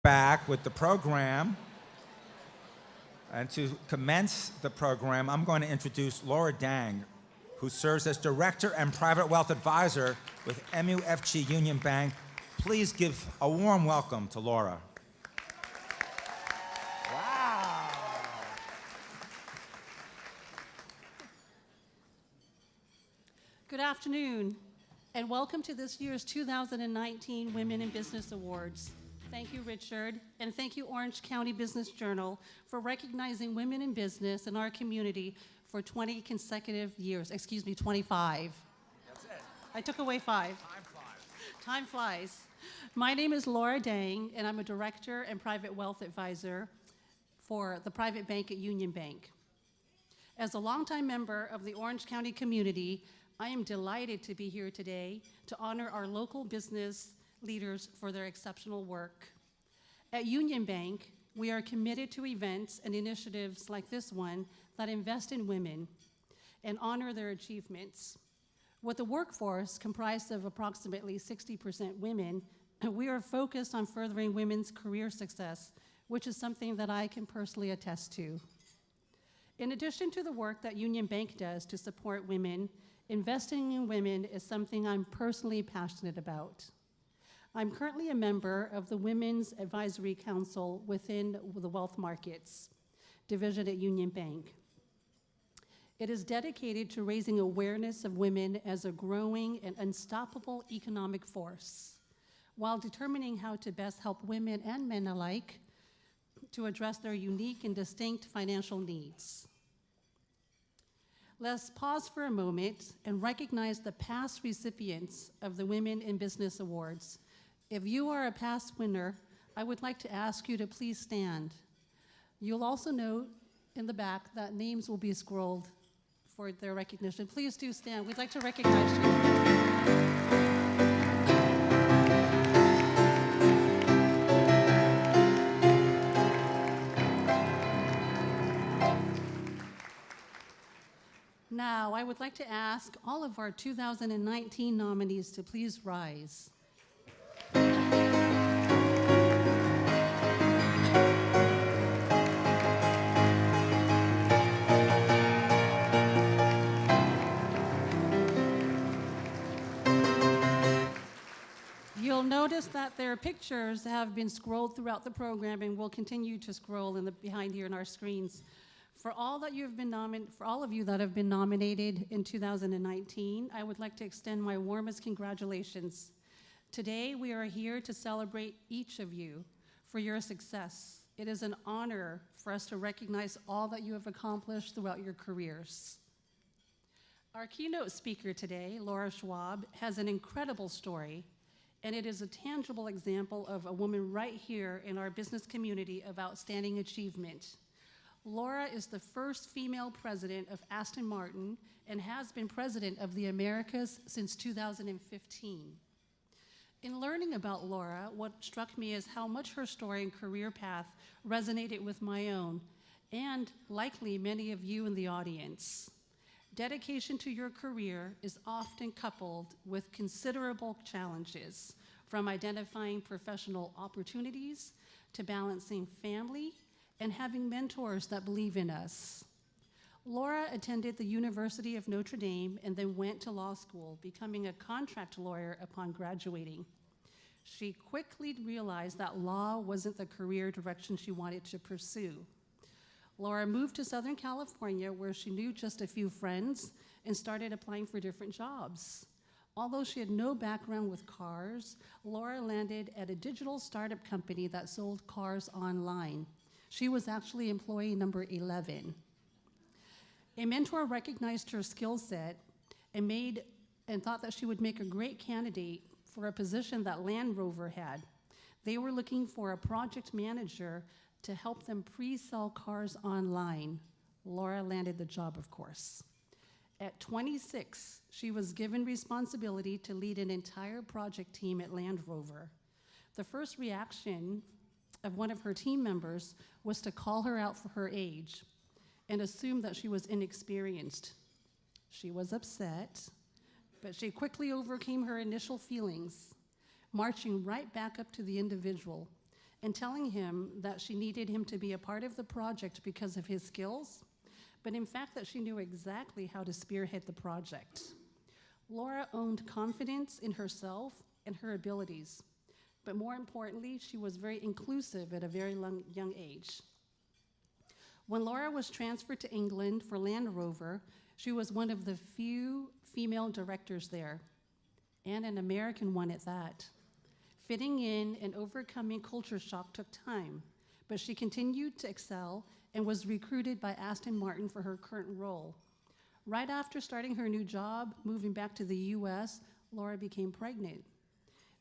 back with the program. And to commence the program, I'm going to introduce Laura Dang, who serves as Director and Private Wealth Advisor with MUFG Union Bank. Please give a warm welcome to Laura. Wow. Good afternoon, and welcome to this year's 2019 Women in Business Awards. Thank you, Richard, and thank you, Orange County Business Journal, for recognizing women in business in our community for 20 consecutive years. Excuse me, 25. That's it. I took away 5. Time flies. Time flies. My name is Laura Dang, and I'm a Director and Private Wealth Advisor for the private bank at Union Bank. As a longtime member of the Orange County community, I am delighted to be here today to honor our local business leaders for their exceptional work. At Union Bank, we are committed to events and initiatives like this one that invest in women and honor their achievements. With a workforce comprised of approximately 60% women, we are focused on furthering women's career success, which is something that I can personally attest to. In addition to the work that Union Bank does to support women, investing in women is something I'm personally passionate about. I'm currently a member of the Women's Advisory Council within the Wealth Markets division at Union Bank. It is dedicated to raising awareness of women as a growing and unstoppable economic force, while determining how to best help women and men alike to address their unique and distinct financial needs. Let's pause for a moment and recognize the past recipients of the Women in Business Awards. If you are a past winner, I would like to ask you to please stand. You'll also note in the back that names will be scrolled for their recognition. Please do stand. We'd like to recognize you. Now, I would like to ask all of our 2019 nominees to please rise. You'll notice that their pictures have been scrolled throughout the program and will continue to scroll behind here in our screens. For all of you that have been nominated in 2019, I would like to extend my warmest congratulations. Today, we are here to celebrate each of you for your success. It is an honor for us to recognize all that you have accomplished throughout your careers. Our keynote speaker today, Laura Schwab, has an incredible story, and it is a tangible example of a woman right here in our business community of outstanding achievement. Laura is the first female president of Aston Martin and has been president of the Americas since 2015. In learning about Laura, what struck me is how much her story and career path resonated with my own, and likely many of you in the audience. Dedication to your career is often coupled with considerable challenges, from identifying professional opportunities to balancing family and having mentors that believe in us. Laura attended the University of Notre Dame and then went to law school, becoming a contract lawyer upon graduating. She quickly realized that law wasn't the career direction she wanted to pursue. Laura moved to Southern California, where she knew just a few friends and started applying for different jobs. Although she had no background with cars, Laura landed at a digital startup company that sold cars online. She was actually employee number 11. A mentor recognized her skill set and thought that she would make a great candidate for a position that Land Rover had. They were looking for a project manager to help them pre-sell cars online. Laura landed the job, of course. At 26, she was given responsibility to lead an entire project team at Land Rover. The first reaction of one of her team members was to call her out for her age and assume that she was inexperienced. She was upset, but she quickly overcame her initial feelings, marching right back up to the individual and telling him that she needed him to be a part of the project because of his skills, but in fact that she knew exactly how to spearhead the project. Laura owned confidence in herself and her abilities, but more importantly, she was very inclusive at a very young age. When Laura was transferred to England for Land Rover, she was one of the few female directors there, and an American one at that. Fitting in and overcoming culture shock took time, but she continued to excel and was recruited by Aston Martin for her current role. Right after starting her new job, moving back to the US, Laura became pregnant.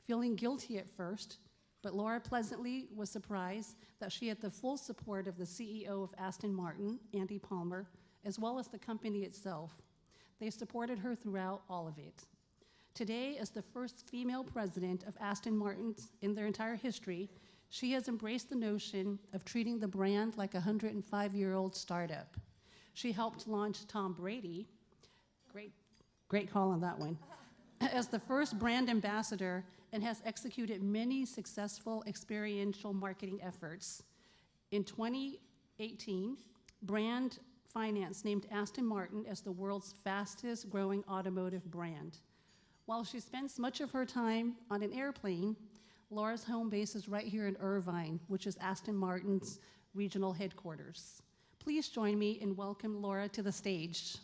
Feeling guilty at first, but Laura pleasantly was surprised that she had the full support of the CEO of Aston Martin, Andy Palmer, as well as the company itself. They supported her throughout all of it. Today, as the first female president of Aston Martin in their entire history, she has embraced the notion of treating the brand like a 105-year-old startup. She helped launch Tom Brady, great call on that one, as the first brand ambassador, and has executed many successful experiential marketing efforts. In 2018, Brand Finance named Aston Martin as the world's fastest growing automotive brand. While she spends much of her time on an airplane, Laura's home base is right here in Irvine, which is Aston Martin's regional headquarters. Please join me and welcome Laura to the stage.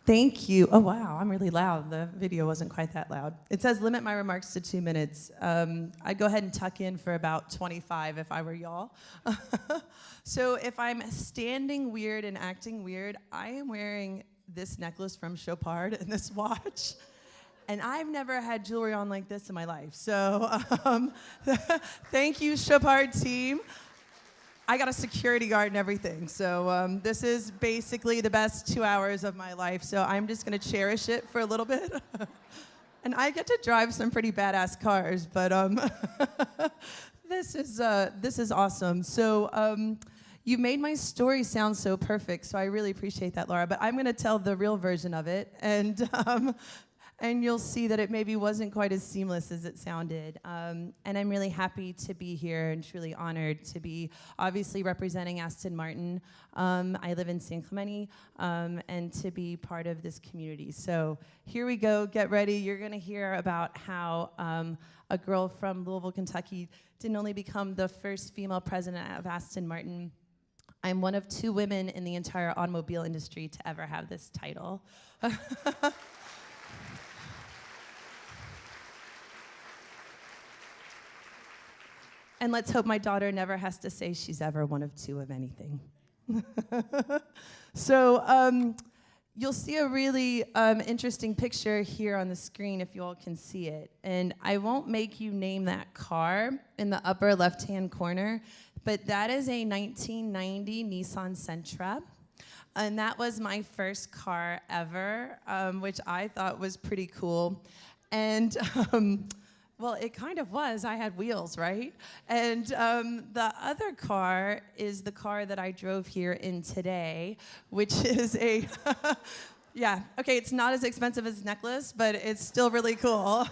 Thank you. Oh, wow, I'm really loud. The video wasn't quite that loud. It says limit my remarks to 2 minutes. I'd go ahead and tuck in for about 25 if I were y'all. So if I'm standing weird and acting weird, I am wearing this necklace from Chopard and this watch. And I've never had jewelry on like this in my life. So thank you, Chopard team. I got a security guard and everything. So this is basically the best 2 hours of my life. So I'm just gonna cherish it for a little bit. And I get to drive some pretty badass cars, but this is awesome. So you made my story sound so perfect, so I really appreciate that, Laura. But I'm gonna tell the real version of it, and you'll see that it maybe wasn't quite as seamless as it sounded. And I'm really happy to be here and truly honored to be obviously representing Aston Martin. I live in San Clemente, and to be part of this community. So here we go, get ready. You're gonna hear about how a girl from Louisville, Kentucky didn't only become the first female president of Aston Martin, I'm one of 2 women in the entire automobile industry to ever have this title. And let's hope my daughter never has to say she's ever one of 2 of anything. So you'll see a really interesting picture here on the screen if you all can see it. And I won't make you name that car in the upper left-hand corner, but that is a 1990 Nissan Sentra. And that was my first car ever, which I thought was pretty cool. And Well, it kind of was. I had wheels, right? And the other car is the car that I drove here in today, which is a, yeah, okay, it's not as expensive as necklace, but it's still really cool.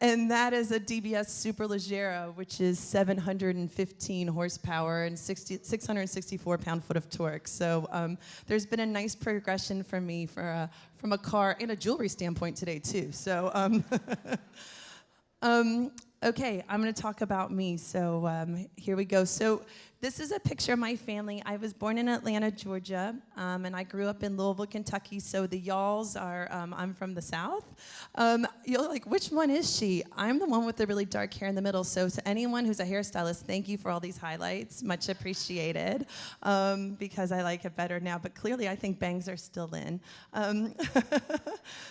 And that is a DBS Superleggera, which is 715 horsepower and 664 pound-foot of torque. So there's been a nice progression for me from a car and a jewelry standpoint today, too. So, okay, I'm going to talk about me. So here we go. So this is a picture of my family. I was born in Atlanta, Georgia, and I grew up in Louisville, Kentucky. So the y'alls are, I'm from the South. You're like, which one is she? I'm the one with the really dark hair in the middle. So to anyone who's a hairstylist, thank you for all these highlights. Much appreciated, because I like it better now. But clearly, I think bangs are still in.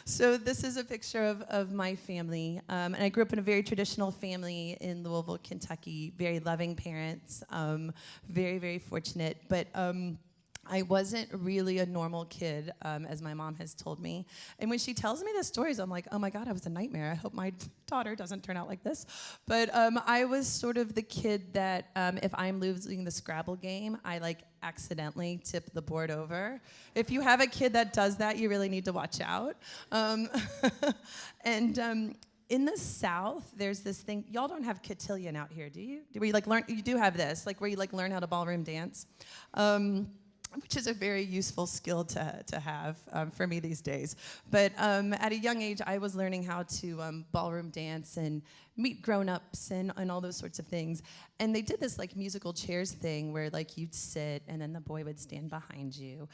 So this is a picture of my family. And I grew up in a very traditional family in Louisville, Kentucky. Very loving parents. Very, very fortunate, but I wasn't really a normal kid, as my mom has told me. And when she tells me the stories, I'm like, oh my God, I was a nightmare. I hope my daughter doesn't turn out like this. But I was sort of the kid that if I'm losing the Scrabble game, I like accidentally tip the board over. If you have a kid that does that, you really need to watch out. In the South, there's this thing, y'all don't have cotillion out here, do you? Where you like learn, you do have this, like where you like learn how to ballroom dance, which is a very useful skill to have for me these days. But at a young age, I was learning how to ballroom dance and meet grown-ups and all those sorts of things. And they did this like musical chairs thing where like you'd sit and then the boy would stand behind you.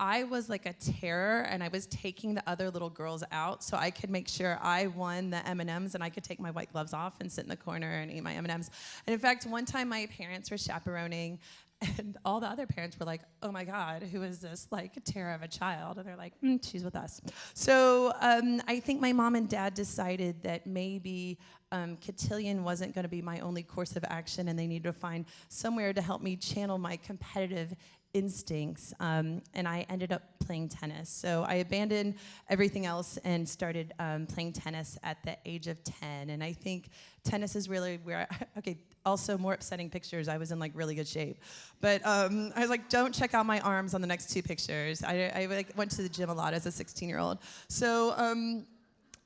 I was like a terror, and I was taking the other little girls out so I could make sure I won the M&Ms and I could take my white gloves off and sit in the corner and eat my M&Ms. And in fact, one time my parents were chaperoning, and all the other parents were like, oh my God, who is this like terror of a child? And they're like, she's with us. So I think my mom and dad decided that maybe cotillion wasn't going to be my only course of action, and they needed to find somewhere to help me channel my competitive instincts, and I ended up playing tennis. So I abandoned everything else and started playing tennis at the age of 10. And I think tennis is really where okay, also more upsetting pictures. I was in like really good shape. But I was like, don't check out my arms on the next two pictures. I like, went to the gym a lot as a 16-year-old. So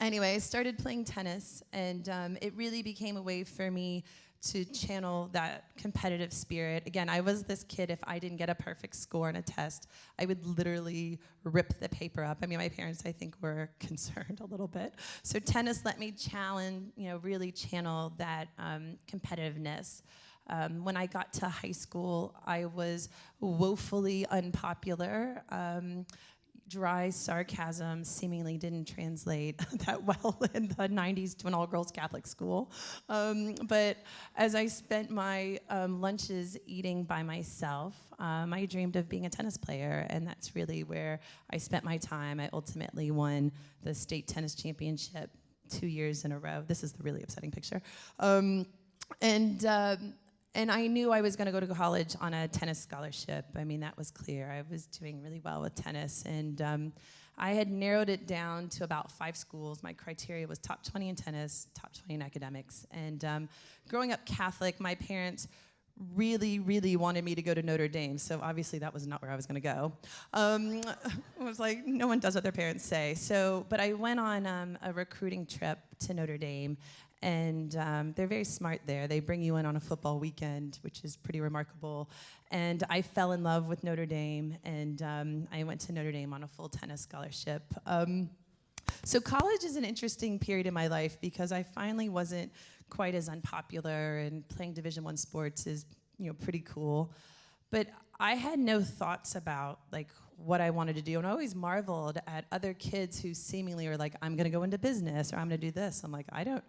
anyway, I started playing tennis, and it really became a way for me to channel that competitive spirit. Again, I was this kid, if I didn't get a perfect score on a test, I would literally rip the paper up. I mean, my parents, I think, were concerned a little bit. So tennis let me challenge, really channel that competitiveness. When I got to high school, I was woefully unpopular. Dry sarcasm seemingly didn't translate that well in the 90s to an all-girls Catholic school. But as I spent my lunches eating by myself, I dreamed of being a tennis player, and that's really where I spent my time. I ultimately won the state tennis championship 2 years in a row. This is the really upsetting picture. And I knew I was going to go to college on a tennis scholarship. I mean, that was clear. I was doing really well with tennis. And I had narrowed it down to about 5 schools. My criteria was top 20 in tennis, top 20 in academics. And growing up Catholic, my parents really, really wanted me to go to Notre Dame. So obviously that was not where I was going to go. I was like, no one does what their parents say. But I went on a recruiting trip to Notre Dame. And they're very smart there. They bring you in on a football weekend, which is pretty remarkable. And I fell in love with Notre Dame, and I went to Notre Dame on a full tennis scholarship. So college is an interesting period in my life because I finally wasn't quite as unpopular, and playing Division I sports is pretty cool. But I had no thoughts about like what I wanted to do, and I always marveled at other kids who seemingly are like, I'm going to go into business, or I'm going to do this. I'm like, I don't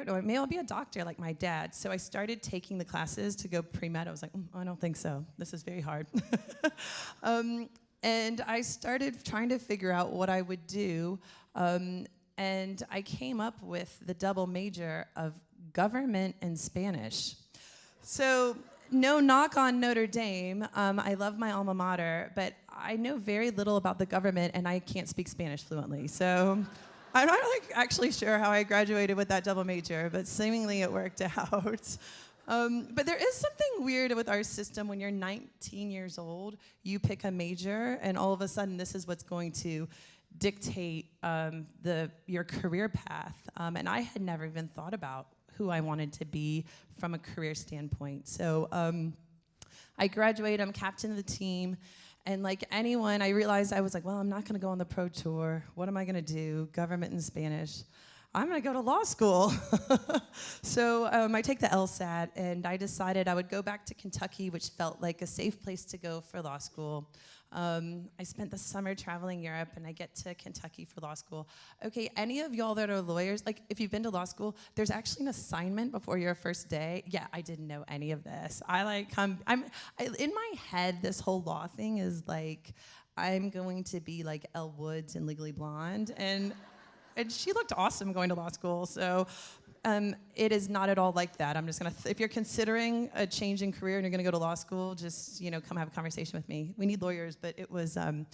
know, maybe I'll be a doctor like my dad. So I started taking the classes to go pre-med. I was like, I don't think so. This is very hard. And I started trying to figure out what I would do. And I came up with the double major of government and Spanish. So no knock on Notre Dame. I love my alma mater, but I know very little about the government, and I can't speak Spanish fluently. So I'm not actually sure how I graduated with that double major, but seemingly it worked out. But there is something weird with our system. When you're 19 years old, you pick a major, and all of a sudden this is what's going to dictate your career path. And I had never even thought about who I wanted to be from a career standpoint. So I graduated, I'm captain of the team, and like anyone, I realized I was like, well, I'm not gonna go on the pro tour. What am I gonna do? Government in Spanish. I'm gonna go to law school. So I take the LSAT, and I decided I would go back to Kentucky, which felt like a safe place to go for law school. I spent the summer traveling Europe, and I get to Kentucky for law school. Okay, any of y'all that are lawyers, like if you've been to law school, there's actually an assignment before your first day. Yeah, I didn't know any of this. In my head, this whole law thing is like, I'm going to be like Elle Woods in Legally Blonde, and she looked awesome going to law school, so it is not at all like that. I'm just gonna, if you're considering a change in career and you're gonna go to law school, just come have a conversation with me. We need lawyers, but it was a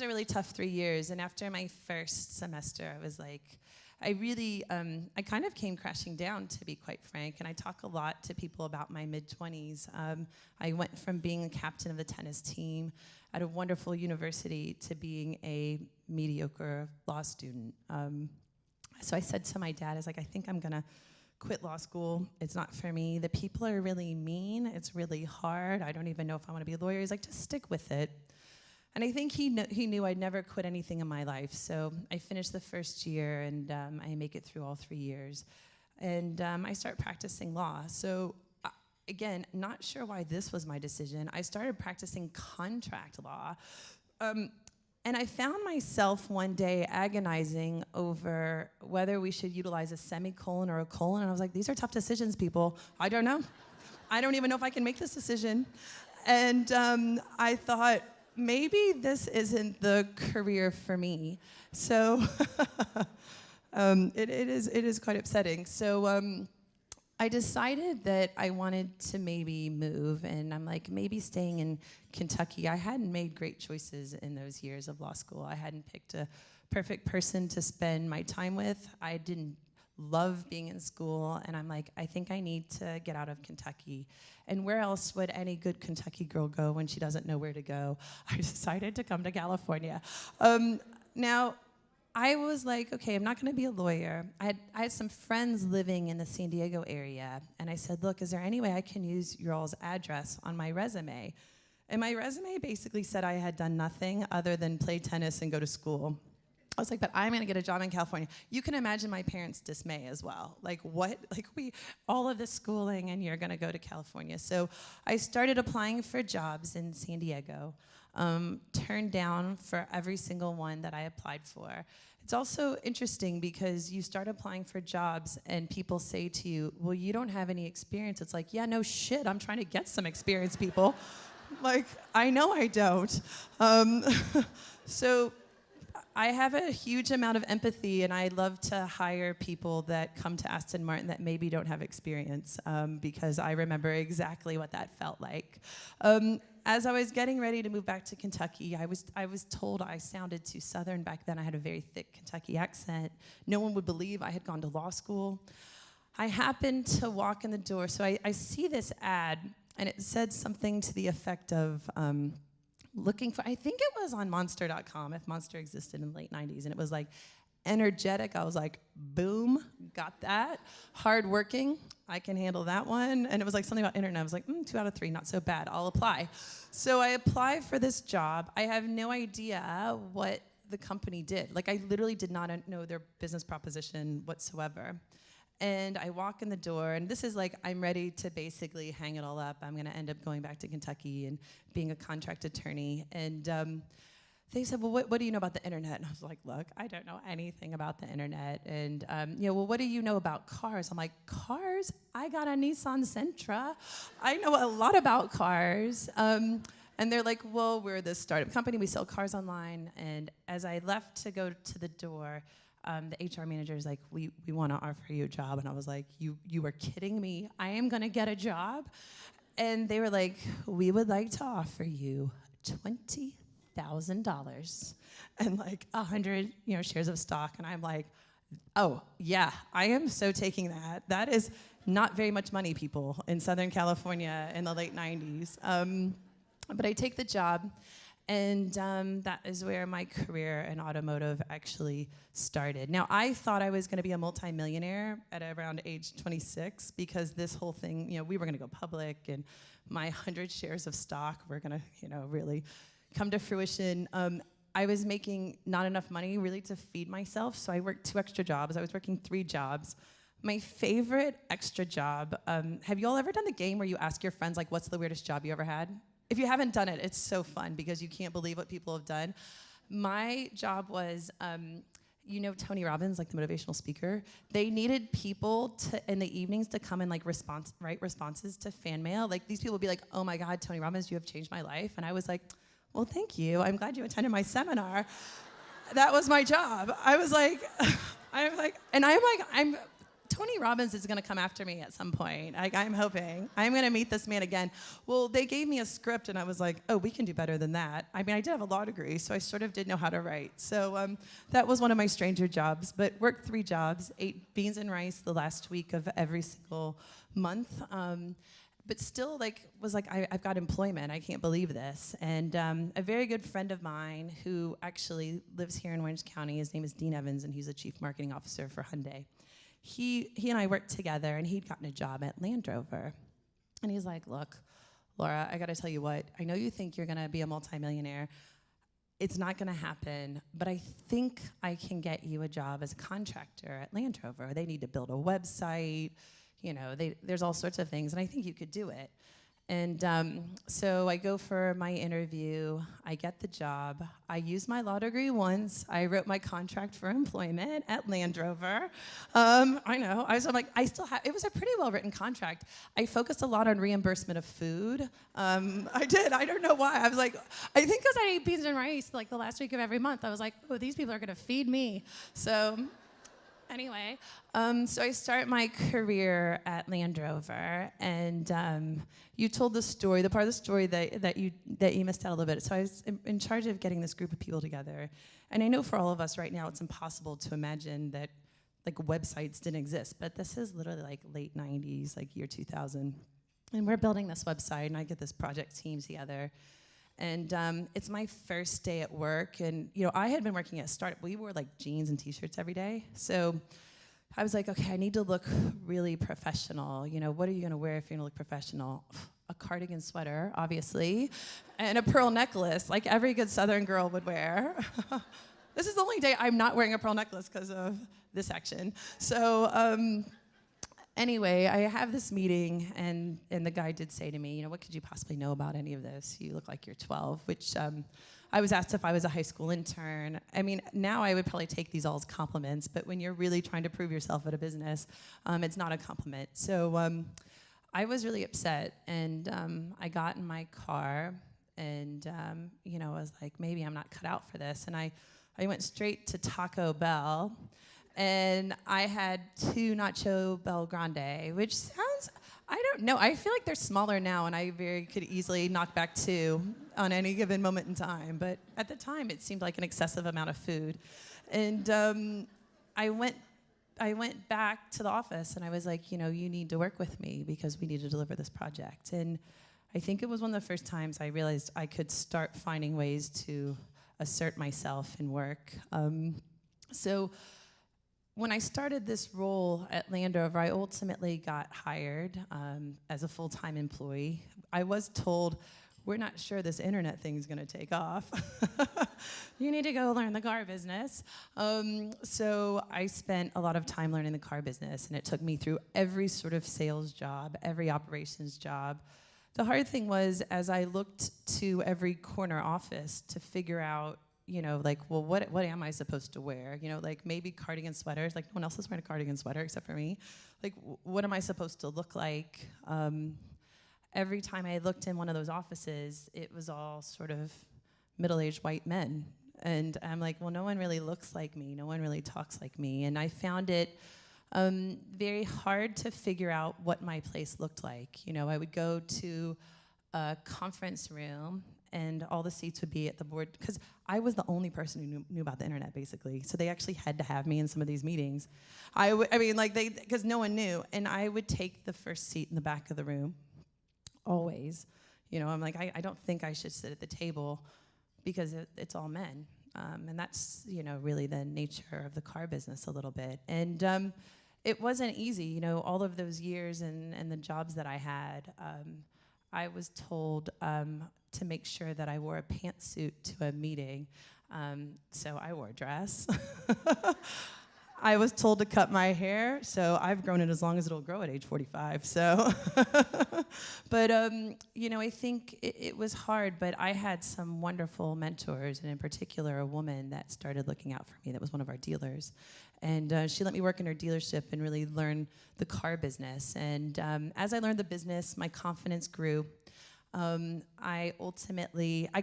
really tough 3 years. And after my first semester, I was like, I kind of came crashing down, to be quite frank. And I talk a lot to people about my mid-20s. I went from being a captain of the tennis team at a wonderful university to being a mediocre law student. So I said to my dad, I was like, I think I'm gonna quit law school. It's not for me. The people are really mean. It's really hard. I don't even know if I wanna be a lawyer. He's like, just stick with it. And I think he knew I'd never quit anything in my life. So I finished the first year, and I make it through all 3 years. And I start practicing law. So again, not sure why this was my decision. I started practicing contract law. And I found myself one day agonizing over whether we should utilize a semicolon or a colon. And I was like, these are tough decisions, people. I don't know. I don't even know if I can make this decision. And I thought, maybe this isn't the career for me. So it is quite upsetting. So I decided that I wanted to maybe move, and I'm like, maybe staying in Kentucky. I hadn't made great choices in those years of law school. I hadn't picked a perfect person to spend my time with. I didn't love being in school, and I'm like, I think I need to get out of Kentucky. And where else would any good Kentucky girl go when she doesn't know where to go? I decided to come to California. Now, I was like, okay, I'm not gonna be a lawyer. I had some friends living in the San Diego area, and I said, look, is there any way I can use your all's address on my resume? And my resume basically said I had done nothing other than play tennis and go to school. I was like, but I'm gonna get a job in California. You can imagine my parents' dismay as well. Like, what? Like, all of this schooling, and you're gonna go to California. So I started applying for jobs in San Diego, turned down for every single one that I applied for. It's also interesting because you start applying for jobs and people say to you, well, you don't have any experience. It's like, yeah, no shit, I'm trying to get some experience, people. Like, I know I don't. So I have a huge amount of empathy, and I love to hire people that come to Aston Martin that maybe don't have experience, because I remember exactly what that felt like. As I was getting ready to move back to Kentucky, I was told I sounded too Southern back then. I had a very thick Kentucky accent. No one would believe I had gone to law school. I happened to walk in the door, so I see this ad, and it said something to the effect of, looking for, I think it was on Monster.com, if Monster existed in the late 90s, and it was like, energetic. I was like, boom, got that. Hardworking, I can handle that one. And it was like something about internet. I was like, 2 out of 3, not so bad, I'll apply. So I applied for this job. I have no idea what the company did. Like, I literally did not know their business proposition whatsoever. And I walk in the door, and this is like, I'm ready to basically hang it all up. I'm gonna end up going back to Kentucky and being a contract attorney. And they said, well, what do you know about the internet? And I was like, look, I don't know anything about the internet. And well, what do you know about cars? I'm like, cars? I got a Nissan Sentra. I know a lot about cars. And they're like, well, we're this startup company. We sell cars online. And as I left to go to the door, the HR manager is like, we want to offer you a job. And I was like, you are kidding me? I am going to get a job? And they were like, we would like to offer you $20,000. $100,000 and like 100, shares of stock. And I'm like, oh, yeah, I am so taking that. That is not very much money, people, in Southern California in the late 90s. But I take the job, and that is where my career in automotive actually started. Now, I thought I was going to be a multimillionaire at around age 26 because this whole thing, we were going to go public, and my 100 shares of stock were going to, really come to fruition. I was making not enough money really to feed myself, so I worked 2 extra jobs. I was working 3 jobs. My favorite extra job, have you all ever done the game where you ask your friends, like, what's the weirdest job you ever had? If you haven't done it, it's so fun because you can't believe what people have done. My job was, Tony Robbins, like the motivational speaker, they needed people in the evenings to come and like write responses to fan mail. Like these people would be like, oh my God, Tony Robbins, you have changed my life. And I was like, well, thank you. I'm glad you attended my seminar. That was my job. I was like, Tony Robbins is going to come after me at some point. I'm hoping. I'm going to meet this man again. Well, they gave me a script, and I was like, oh, we can do better than that. I mean, I did have a law degree, so I sort of did know how to write. So that was one of my stranger jobs, but worked 3 jobs, ate beans and rice the last week of every single month. But still, I've got employment. I can't believe this. And a very good friend of mine who actually lives here in Orange County, his name is Dean Evans, and he's the chief marketing officer for Hyundai. He and I worked together, and he'd gotten a job at Land Rover. And he's like, look, Laura, I got to tell you what. I know you think you're going to be a multimillionaire. It's not going to happen, but I think I can get you a job as a contractor at Land Rover. They need to build a website. There's all sorts of things, and I think you could do it. And so I go for my interview. I get the job. I used my law degree once. I wrote my contract for employment at Land Rover. I know. It was a pretty well-written contract. I focused a lot on reimbursement of food. I did. I don't know why. I think because I ate beans and rice like the last week of every month, I was like, oh, these people are going to feed me. So anyway, so I start my career at Land Rover, and you told the story, the part of the story that you missed out a little bit. So I was in charge of getting this group of people together, and I know for all of us right now, it's impossible to imagine that like websites didn't exist, but this is literally like late 90s, like year 2000, and we're building this website, and I get this project team together. And it's my first day at work, and I had been working at a startup. We wore like jeans and t-shirts every day, so I was like, okay, I need to look really professional. What are you gonna wear if you're gonna look professional? A cardigan sweater, obviously, and a pearl necklace, like every good Southern girl would wear. This is the only day I'm not wearing a pearl necklace because of this action. So anyway, I have this meeting, and the guy did say to me, what could you possibly know about any of this? You look like you're 12, which I was asked if I was a high school intern. I mean, now I would probably take these all as compliments, but when you're really trying to prove yourself at a business, it's not a compliment. So I was really upset, and I got in my car, and I was like, maybe I'm not cut out for this. And I went straight to Taco Bell, and I had 2 Nacho Bel Grande, which sounds, I don't know, I feel like they're smaller now, and I could easily knock back 2 on any given moment in time. But at the time, it seemed like an excessive amount of food. And I went back to the office, and I was like, you need to work with me because we need to deliver this project. And I think it was one of the first times I realized I could start finding ways to assert myself in work. So when I started this role at Land Rover, I ultimately got hired as a full-time employee. I was told, we're not sure this internet thing's gonna take off. You need to go learn the car business. So I spent a lot of time learning the car business, and it took me through every sort of sales job, every operations job. The hard thing was, as I looked to every corner office to figure out, what am I supposed to wear? Maybe cardigan sweaters. Like, no one else is wearing a cardigan sweater except for me. Like, what am I supposed to look like? Every time I looked in one of those offices, it was all sort of middle-aged white men. And I'm like, well, no one really looks like me. No one really talks like me. And I found it very hard to figure out what my place looked like. I would go to a conference room, and all the seats would be at the board, because I was the only person who knew about the internet, basically. So they actually had to have me in some of these meetings. Because no one knew. And I would take the first seat in the back of the room, always. I'm like, I don't think I should sit at the table because it's all men. And that's, really the nature of the car business a little bit. And it wasn't easy, all of those years and the jobs that I had. I was told to make sure that I wore a pantsuit to a meeting. So I wore a dress. I was told to cut my hair, so I've grown it as long as it'll grow at age 45. So, but I think it was hard. But I had some wonderful mentors, and in particular, a woman that started looking out for me. That was one of our dealers, and she let me work in her dealership and really learn the car business. And as I learned the business, my confidence grew. I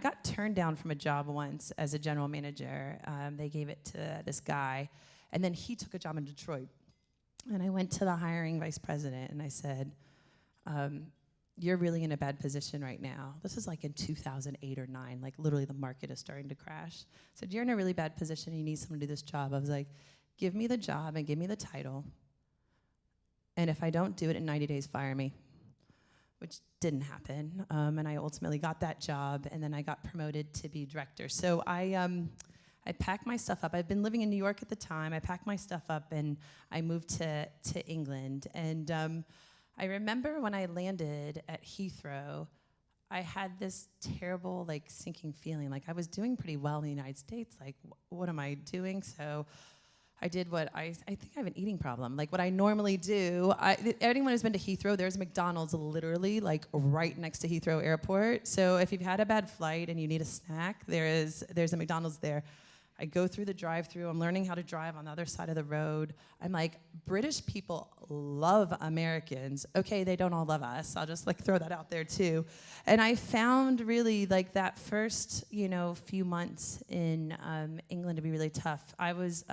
got turned down from a job once as a general manager. They gave it to this guy. And then he took a job in Detroit. And I went to the hiring vice president and I said, you're really in a bad position right now. This is like in 2008 or 9, like literally the market is starting to crash. I said, you're in a really bad position and you need someone to do this job. I was like, give me the job and give me the title. And if I don't do it in 90 days, fire me, which didn't happen. And I ultimately got that job, and then I got promoted to be director. So I packed my stuff up. I'd been living in New York at the time. I packed my stuff up and I moved to England. And I remember when I landed at Heathrow, I had this terrible, sinking feeling. Like, I was doing pretty well in the United States. Like, what am I doing? So I did what I think I have an eating problem. Like, what I normally do, anyone who's been to Heathrow, there's a McDonald's literally, right next to Heathrow Airport. So if you've had a bad flight and you need a snack, there's a McDonald's there. I go through the drive-through. I'm learning how to drive on the other side of the road. I'm like, British people love Americans. Okay, they don't all love us. I'll just throw that out there too. And I found really that first, few months in England to be really tough. I was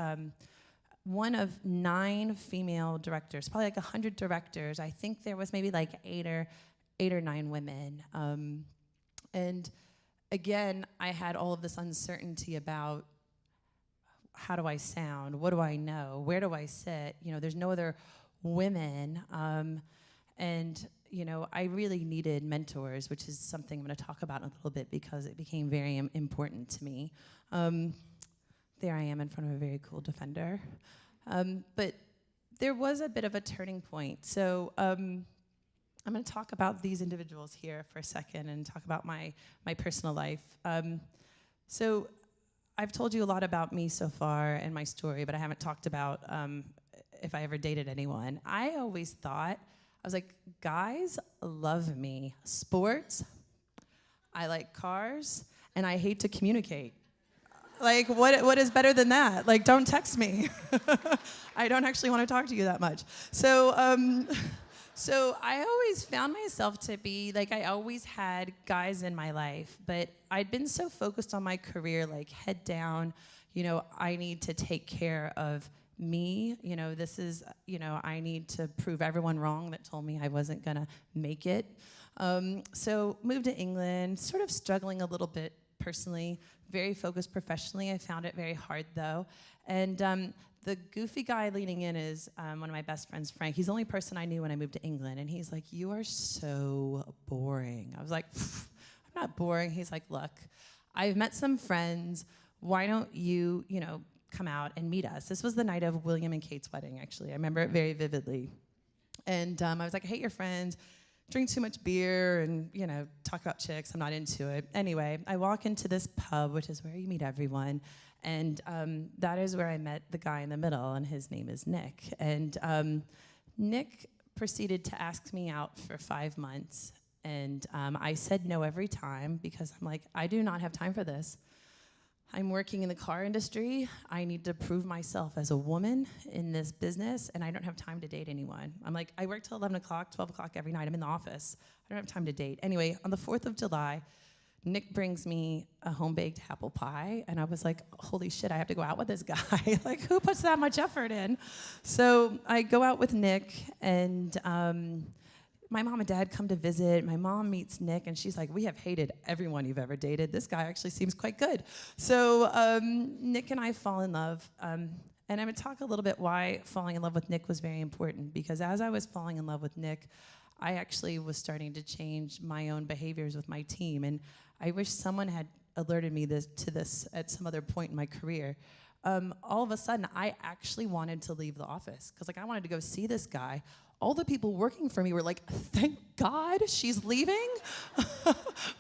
one of 9 female directors, probably 100 directors. I think there was maybe 8 or 9 women. And again, I had all of this uncertainty about, how do I sound? What do I know? Where do I sit? There's no other women. And I really needed mentors, which is something I'm going to talk about in a little bit because it became very important to me. There I am in front of a very cool defender. But there was a bit of a turning point. So I'm going to talk about these individuals here for a second and talk about my personal life. So I've told you a lot about me so far and my story, but I haven't talked about if I ever dated anyone. I always thought, I was like, guys love me. Sports, I like cars, and I hate to communicate. What is better than that? Don't text me. I don't actually want to talk to you that much. So I always found myself to be, I always had guys in my life, but I'd been so focused on my career, head down, I need to take care of me, this is, I need to prove everyone wrong that told me I wasn't gonna make it. So moved to England, sort of struggling a little bit personally, very focused professionally. I found it very hard though. And the goofy guy leaning in is one of my best friends, Frank. He's the only person I knew when I moved to England. And he's like, you are so boring. I was like, I'm not boring. He's like, look, I've met some friends. Why don't you, come out and meet us? This was the night of William and Kate's wedding, actually. I remember it very vividly. And I was like, I hate your friends. Drink too much beer and, talk about chicks. I'm not into it. Anyway, I walk into this pub, which is where you meet everyone. And that is where I met the guy in the middle, and his name is Nick. And Nick proceeded to ask me out for 5 months. And I said no every time because I'm like, I do not have time for this. I'm working in the car industry. I need to prove myself as a woman in this business, and I don't have time to date anyone. I'm like, I work till 11 o'clock, 12 o'clock every night. I'm in the office. I don't have time to date. Anyway, on the 4th of July, Nick brings me a home-baked apple pie, and I was like, holy shit, I have to go out with this guy. Who puts that much effort in? So I go out with Nick, and my mom and dad come to visit. My mom meets Nick, and she's like, we have hated everyone you've ever dated. This guy actually seems quite good. So Nick and I fall in love. And I'm going to talk a little bit why falling in love with Nick was very important, because as I was falling in love with Nick, I actually was starting to change my own behaviors with my team. And I wish someone had alerted me to this at some other point in my career. All of a sudden, I actually wanted to leave the office because I wanted to go see this guy. All the people working for me were like, thank God she's leaving.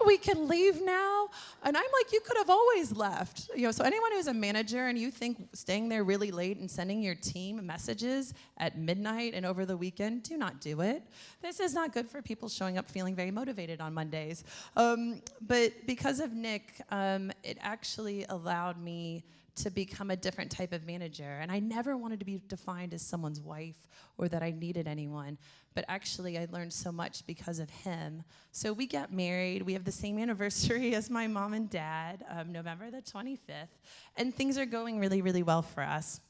We can leave now. And I'm like, you could have always left. So anyone who's a manager and you think staying there really late and sending your team messages at midnight and over the weekend, do not do it. This is not good for people showing up feeling very motivated on Mondays. But because of Nick, it actually allowed me to become a different type of manager. And I never wanted to be defined as someone's wife or that I needed anyone. But actually, I learned so much because of him. So we got married. We have the same anniversary as my mom and dad, November the 25th. And things are going really, really well for us.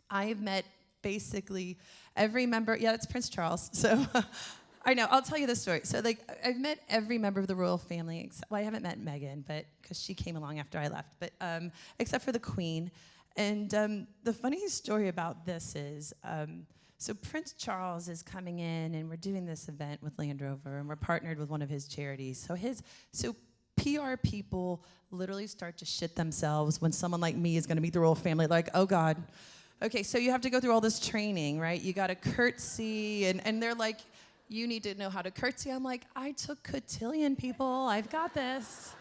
I've met basically every member. Yeah, that's Prince Charles. So I know, I'll tell you the story. So I've met every member of the royal family, well, I haven't met Meghan, but because she came along after I left, but except for the Queen. And the funny story about this is, so Prince Charles is coming in, and we're doing this event with Land Rover, and we're partnered with one of his charities. So PR people literally start to shit themselves when someone like me is going to meet the royal family. Like, oh God. Okay, so you have to go through all this training, right? You got to curtsy, and they're like, you need to know how to curtsy. I'm like, I took cotillion, people. I've got this.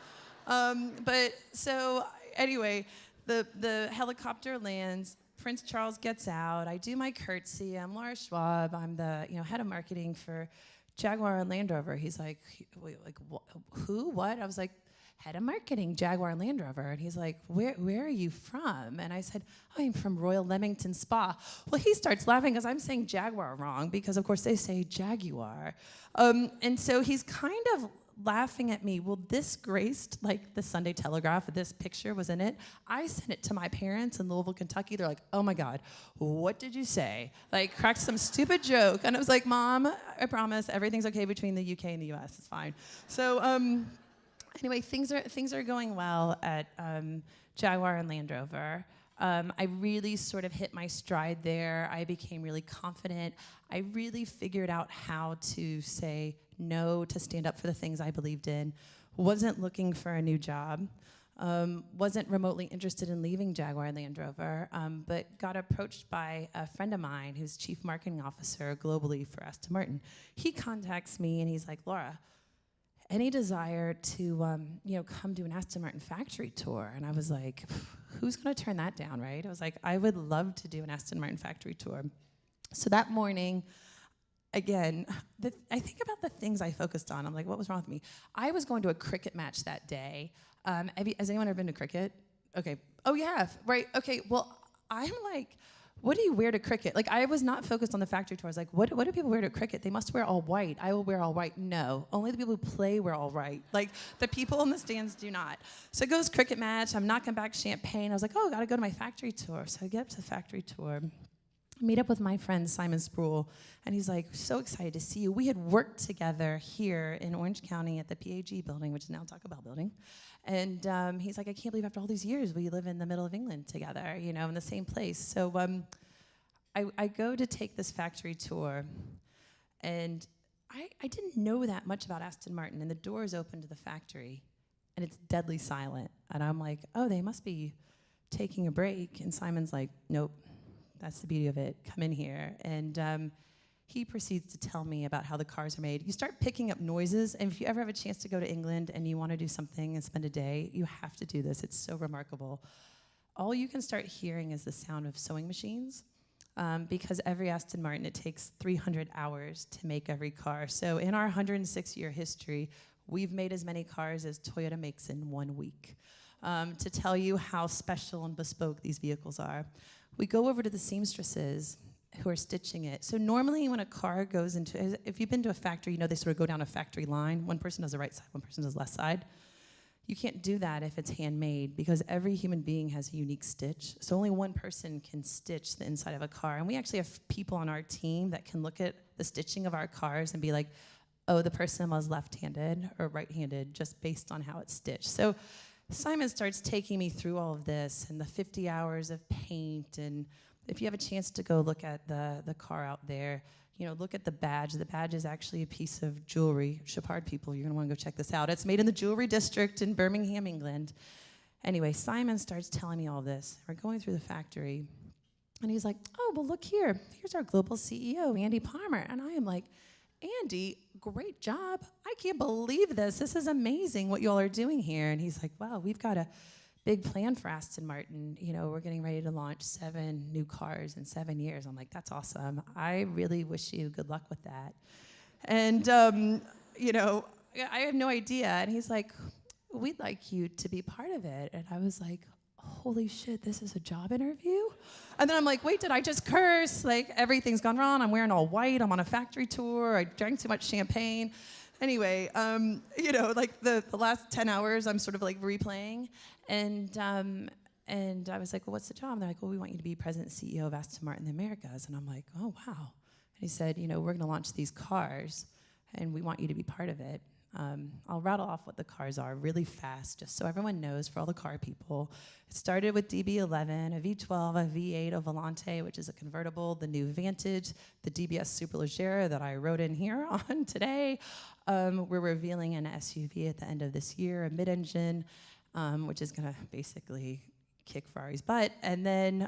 But so anyway, the helicopter lands. Prince Charles gets out. I do my curtsy. I'm Laura Schwab. I'm the head of marketing for Jaguar and Land Rover. He's like, wait, like who? What? I was like, head of marketing, Jaguar and Land Rover. And he's like, where are you from? And I said, I'm from Royal Leamington Spa. Well, he starts laughing because I'm saying Jaguar wrong, because of course they say Jaguar. And so he's kind of laughing at me. Well, this graced the Sunday Telegraph. This picture was in it. I sent it to my parents in Louisville, Kentucky. They're like, oh my God, what did you say? Cracked some stupid joke. And I was like, Mom, I promise everything's okay between the UK and the US. It's fine. So, anyway, things are going well at Jaguar and Land Rover. I really sort of hit my stride there. I became really confident. I really figured out how to say no, to stand up for the things I believed in. Wasn't looking for a new job. Wasn't remotely interested in leaving Jaguar and Land Rover, but got approached by a friend of mine who's chief marketing officer globally for Aston Martin. He contacts me and he's like, Laura, any desire to come do an Aston Martin factory tour? And I was like, who's going to turn that down, right? I was like, I would love to do an Aston Martin factory tour. So that morning, again, I think about the things I focused on. I'm like, what was wrong with me? I was going to a cricket match that day. Has anyone ever been to cricket? Okay. Oh, yeah, right. Okay, well, I'm like, what do you wear to cricket? I was not focused on the factory tour. I was like, what do people wear to cricket? They must wear all white. I will wear all white. No, only the people who play wear all white. The people in the stands do not. So it goes cricket match. I'm knocking back champagne. I was like, oh, gotta go to my factory tour. So I get up to the factory tour, meet up with my friend Simon Spruill, and he's like, so excited to see you. We had worked together here in Orange County at the PAG building, which is now Taco Bell building. And he's like, I can't believe after all these years we live in the middle of England together, in the same place. So I go to take this factory tour, and I didn't know that much about Aston Martin, and the doors open to the factory, and it's deadly silent. And I'm like, oh, they must be taking a break. And Simon's like, nope, that's the beauty of it. Come in here. And he proceeds to tell me about how the cars are made. You start picking up noises, and if you ever have a chance to go to England and you want to do something and spend a day, you have to do this. It's so remarkable. All you can start hearing is the sound of sewing machines, because every Aston Martin, it takes 300 hours to make every car. So in our 106-year history, we've made as many cars as Toyota makes in 1 week, to tell you how special and bespoke these vehicles are. We go over to the seamstresses who are stitching it. So normally when a car goes into, if you've been to a factory, they sort of go down a factory line. One person does the right side, one person does the left side. You can't do that if it's handmade because every human being has a unique stitch. So only one person can stitch the inside of a car. And we actually have people on our team that can look at the stitching of our cars and be like, oh, the person was left-handed or right-handed just based on how it's stitched. So Simon starts taking me through all of this and the 50 hours of paint. And if you have a chance to go look at the car out there, look at the badge. The badge is actually a piece of jewelry. Chapard people, you're going to want to go check this out. It's made in the Jewelry District in Birmingham, England. Anyway, Simon starts telling me all this. We're going through the factory. And he's like, oh, well, look here. Here's our global CEO, Andy Palmer. And I am like, Andy, great job. I can't believe this. This is amazing what you all are doing here. And he's like, wow, we've got a big plan for Aston Martin. We're getting ready to launch 7 new cars in 7 years. I'm like, that's awesome. I really wish you good luck with that. And, I have no idea. And he's like, we'd like you to be part of it. And I was like, holy shit, this is a job interview? And then I'm like, wait, did I just curse? Like, everything's gone wrong. I'm wearing all white. I'm on a factory tour. I drank too much champagne. Anyway, the last 10 hours, I'm sort of like replaying. And I was like, well, what's the job? And they're like, well, we want you to be president and CEO of Aston Martin the Americas. And I'm like, oh, wow. And he said, we're going to launch these cars, and we want you to be part of it. I'll rattle off what the cars are really fast, just so everyone knows for all the car people. It started with DB11, a V12, a V8, a Volante, which is a convertible, the new Vantage, the DBS Superleggera that I wrote in here on today. We're revealing an SUV at the end of this year, a mid-engine, which is going to basically kick Ferrari's butt, and then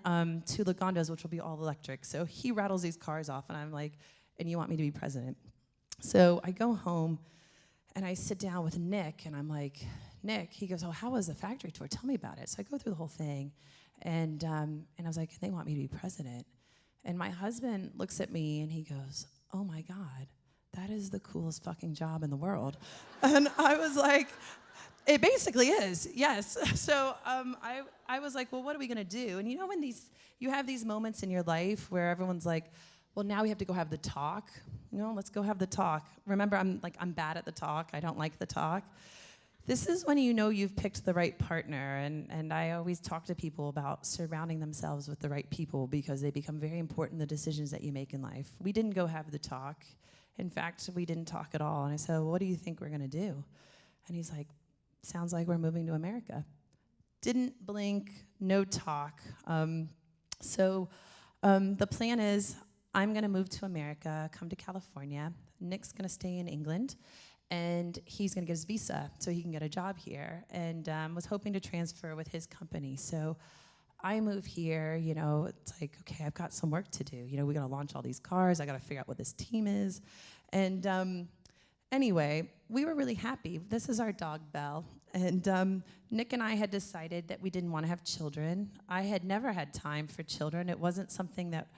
2 Lagondas, which will be all electric. So he rattles these cars off, and I'm like, and you want me to be president? So I go home, and I sit down with Nick, and I'm like, Nick, he goes, oh, how was the factory tour? Tell me about it. So I go through the whole thing, and I was like, they want me to be president. And my husband looks at me, and he goes, oh, my God, that is the coolest fucking job in the world. And I was like, it basically is, yes. So I was like, well, what are we going to do? And when you have these moments in your life where everyone's like, well, now we have to go have the talk. Let's go have the talk. Remember, I'm bad at the talk. I don't like the talk. This is when you've picked the right partner. And I always talk to people about surrounding themselves with the right people because they become very important in the decisions that you make in life. We didn't go have the talk. In fact, we didn't talk at all. And I said, well, what do you think we're going to do? And he's like, sounds like we're moving to America. Didn't blink, no talk. So the plan is I'm going to move to America, come to California. Nick's going to stay in England, and he's going to get his visa so he can get a job here, and was hoping to transfer with his company. So I move here, it's like, okay, I've got some work to do. We got to launch all these cars. I got to figure out what this team is. And anyway, we were really happy. This is our dog, Belle. And Nick and I had decided that we didn't want to have children. I had never had time for children. It wasn't something that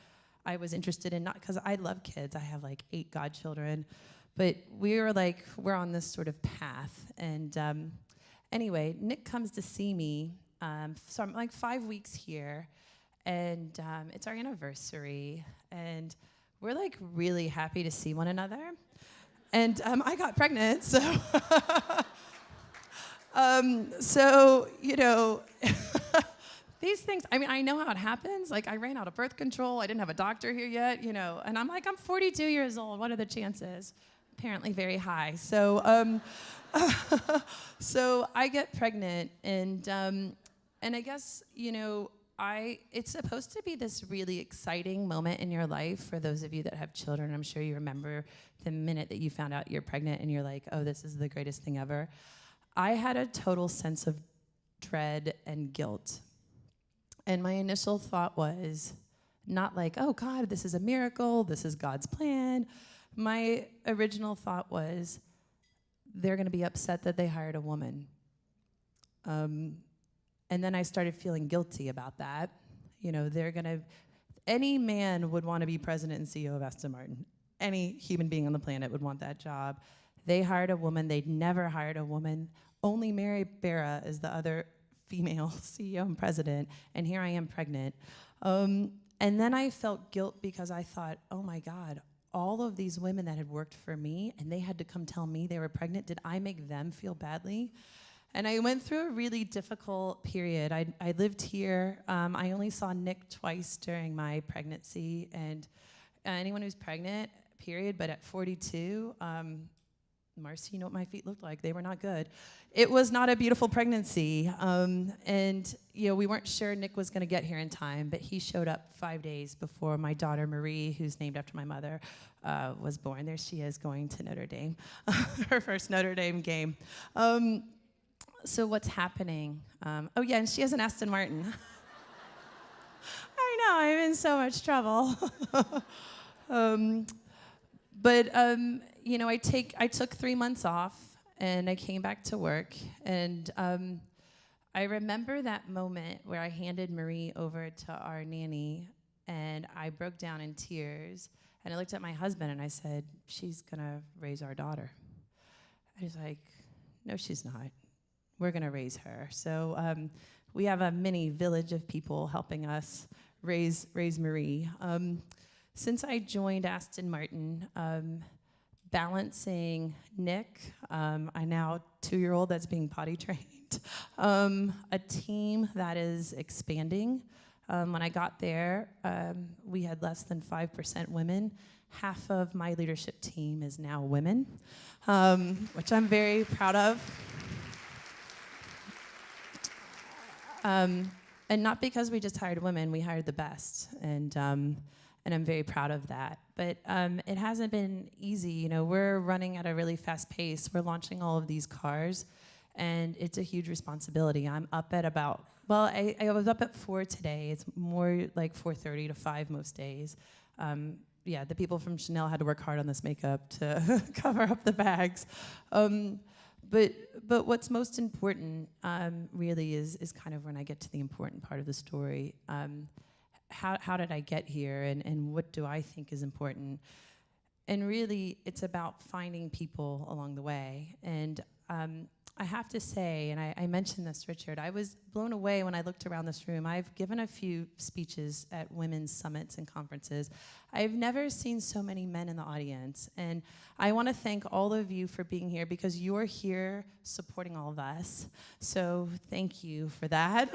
I was interested in, not because I love kids. I have like 8 godchildren. But we were like, we're on this sort of path. And anyway, Nick comes to see me. So I'm like 5 weeks here. And it's our anniversary. And we're like really happy to see one another. And I got pregnant, so... these things, I know how it happens. Like, I ran out of birth control. I didn't have a doctor here yet, And I'm like, I'm 42 years old. What are the chances? Apparently very high. So, so I get pregnant, and I guess, it's supposed to be this really exciting moment in your life for those of you that have children. I'm sure you remember the minute that you found out you're pregnant, and you're like, oh, this is the greatest thing ever. I had a total sense of dread and guilt. And my initial thought was not like, oh, God, this is a miracle. This is God's plan. My original thought was, they're going to be upset that they hired a woman. And then I started feeling guilty about that. Any man would want to be president and CEO of Aston Martin. Any human being on the planet would want that job. They hired a woman. They'd never hired a woman. Only Mary Barra is the other female CEO and president, and here I am pregnant. And then I felt guilt because I thought, oh my God, all of these women that had worked for me, and they had to come tell me they were pregnant, did I make them feel badly? And I went through a really difficult period. I lived here. I only saw Nick twice during my pregnancy. And anyone who's pregnant, period, but at 42, Marcy, you know what my feet looked like. They were not good. It was not a beautiful pregnancy. And we weren't sure Nick was going to get here in time, but he showed up 5 days before my daughter Marie, who's named after my mother, was born. There she is going to Notre Dame, her first Notre Dame game. So what's happening? Oh yeah, and she has an Aston Martin. I know, I'm in so much trouble. I took 3 months off, and I came back to work, and I remember that moment where I handed Marie over to our nanny, and I broke down in tears, and I looked at my husband, and I said, she's gonna raise our daughter. I was like, no, she's not. We're gonna raise her. So we have a mini village of people helping us raise Marie. Since I joined Aston Martin, balancing Nick, I now 2-year-old that's being potty trained, a team that is expanding. When I got there, we had less than 5% women. Half of my leadership team is now women, which I'm very proud of. And not because we just hired women, we hired the best, and I'm very proud of that. But it hasn't been easy. We're running at a really fast pace. We're launching all of these cars, and it's a huge responsibility. I'm up at I was up at 4 today. It's more like 4:30 to 5 most days. The people from Chanel had to work hard on this makeup to cover up the bags. But what's most important really is kind of when I get to the important part of the story. How did I get here, and what do I think is important? And really, it's about finding people along the way. And I have to say, and I mentioned this, Richard, I was blown away when I looked around this room. I've given a few speeches at women's summits and conferences. I've never seen so many men in the audience. And I want to thank all of you for being here, because you're here supporting all of us. So thank you for that.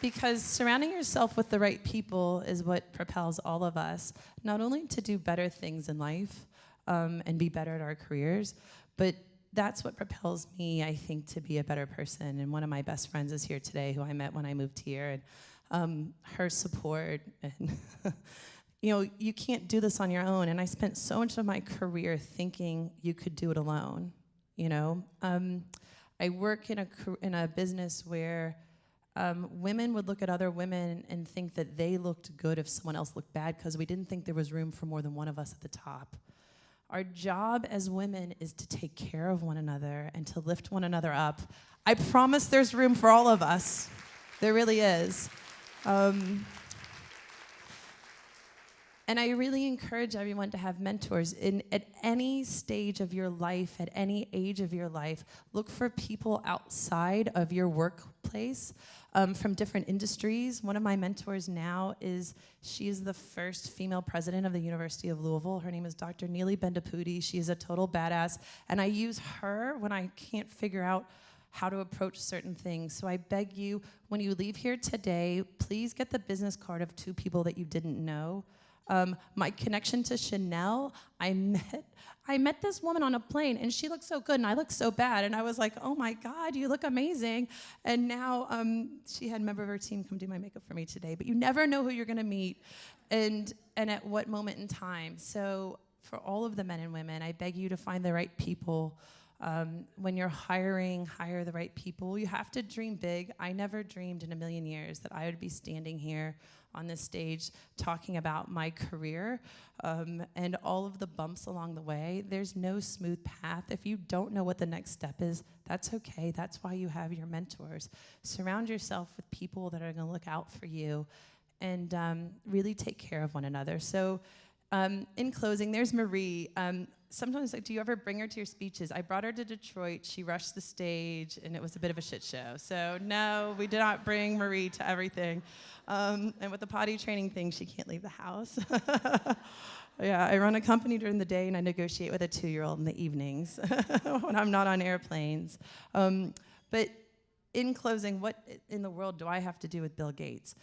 Because surrounding yourself with the right people is what propels all of us, not only to do better things in life and be better at our careers, but that's what propels me, I think, to be a better person. And one of my best friends is here today, who I met when I moved here, and her support. And you can't do this on your own. And I spent so much of my career thinking you could do it alone. I work in a business where women would look at other women and think that they looked good if someone else looked bad, because we didn't think there was room for more than one of us at the top. Our job as women is to take care of one another and to lift one another up. I promise there's room for all of us. There really is. And I really encourage everyone to have mentors. At any stage of your life, at any age of your life, look for people outside of your workplace from different industries. One of my mentors now she is the first female president of the University of Louisville. Her name is Dr. Neeli Bendapudi. She is a total badass. And I use her when I can't figure out how to approach certain things. So I beg you, when you leave here today, please get the business card of 2 people that you didn't know. My connection to Chanel, I met this woman on a plane, and she looked so good, and I looked so bad, and I was like, oh my God, you look amazing. And now she had a member of her team come do my makeup for me today. But you never know who you're gonna meet and at what moment in time. So for all of the men and women, I beg you to find the right people. When you're hiring, hire the right people. You have to dream big. I never dreamed in a million years that I would be standing here on this stage talking about my career and all of the bumps along the way. There's no smooth path. If you don't know what the next step is, that's okay. That's why you have your mentors. Surround yourself with people that are going to look out for you and really take care of one another. So in closing, there's Marie. sometimes, like, do you ever bring her to your speeches? I brought her to Detroit. She rushed the stage, and it was a bit of a shit show. So no, we did not bring Marie to everything. And with the potty training thing, she can't leave the house. Yeah, I run a company during the day, and I negotiate with a 2-year-old in the evenings when I'm not on airplanes. But in closing, what in the world do I have to do with Bill Gates?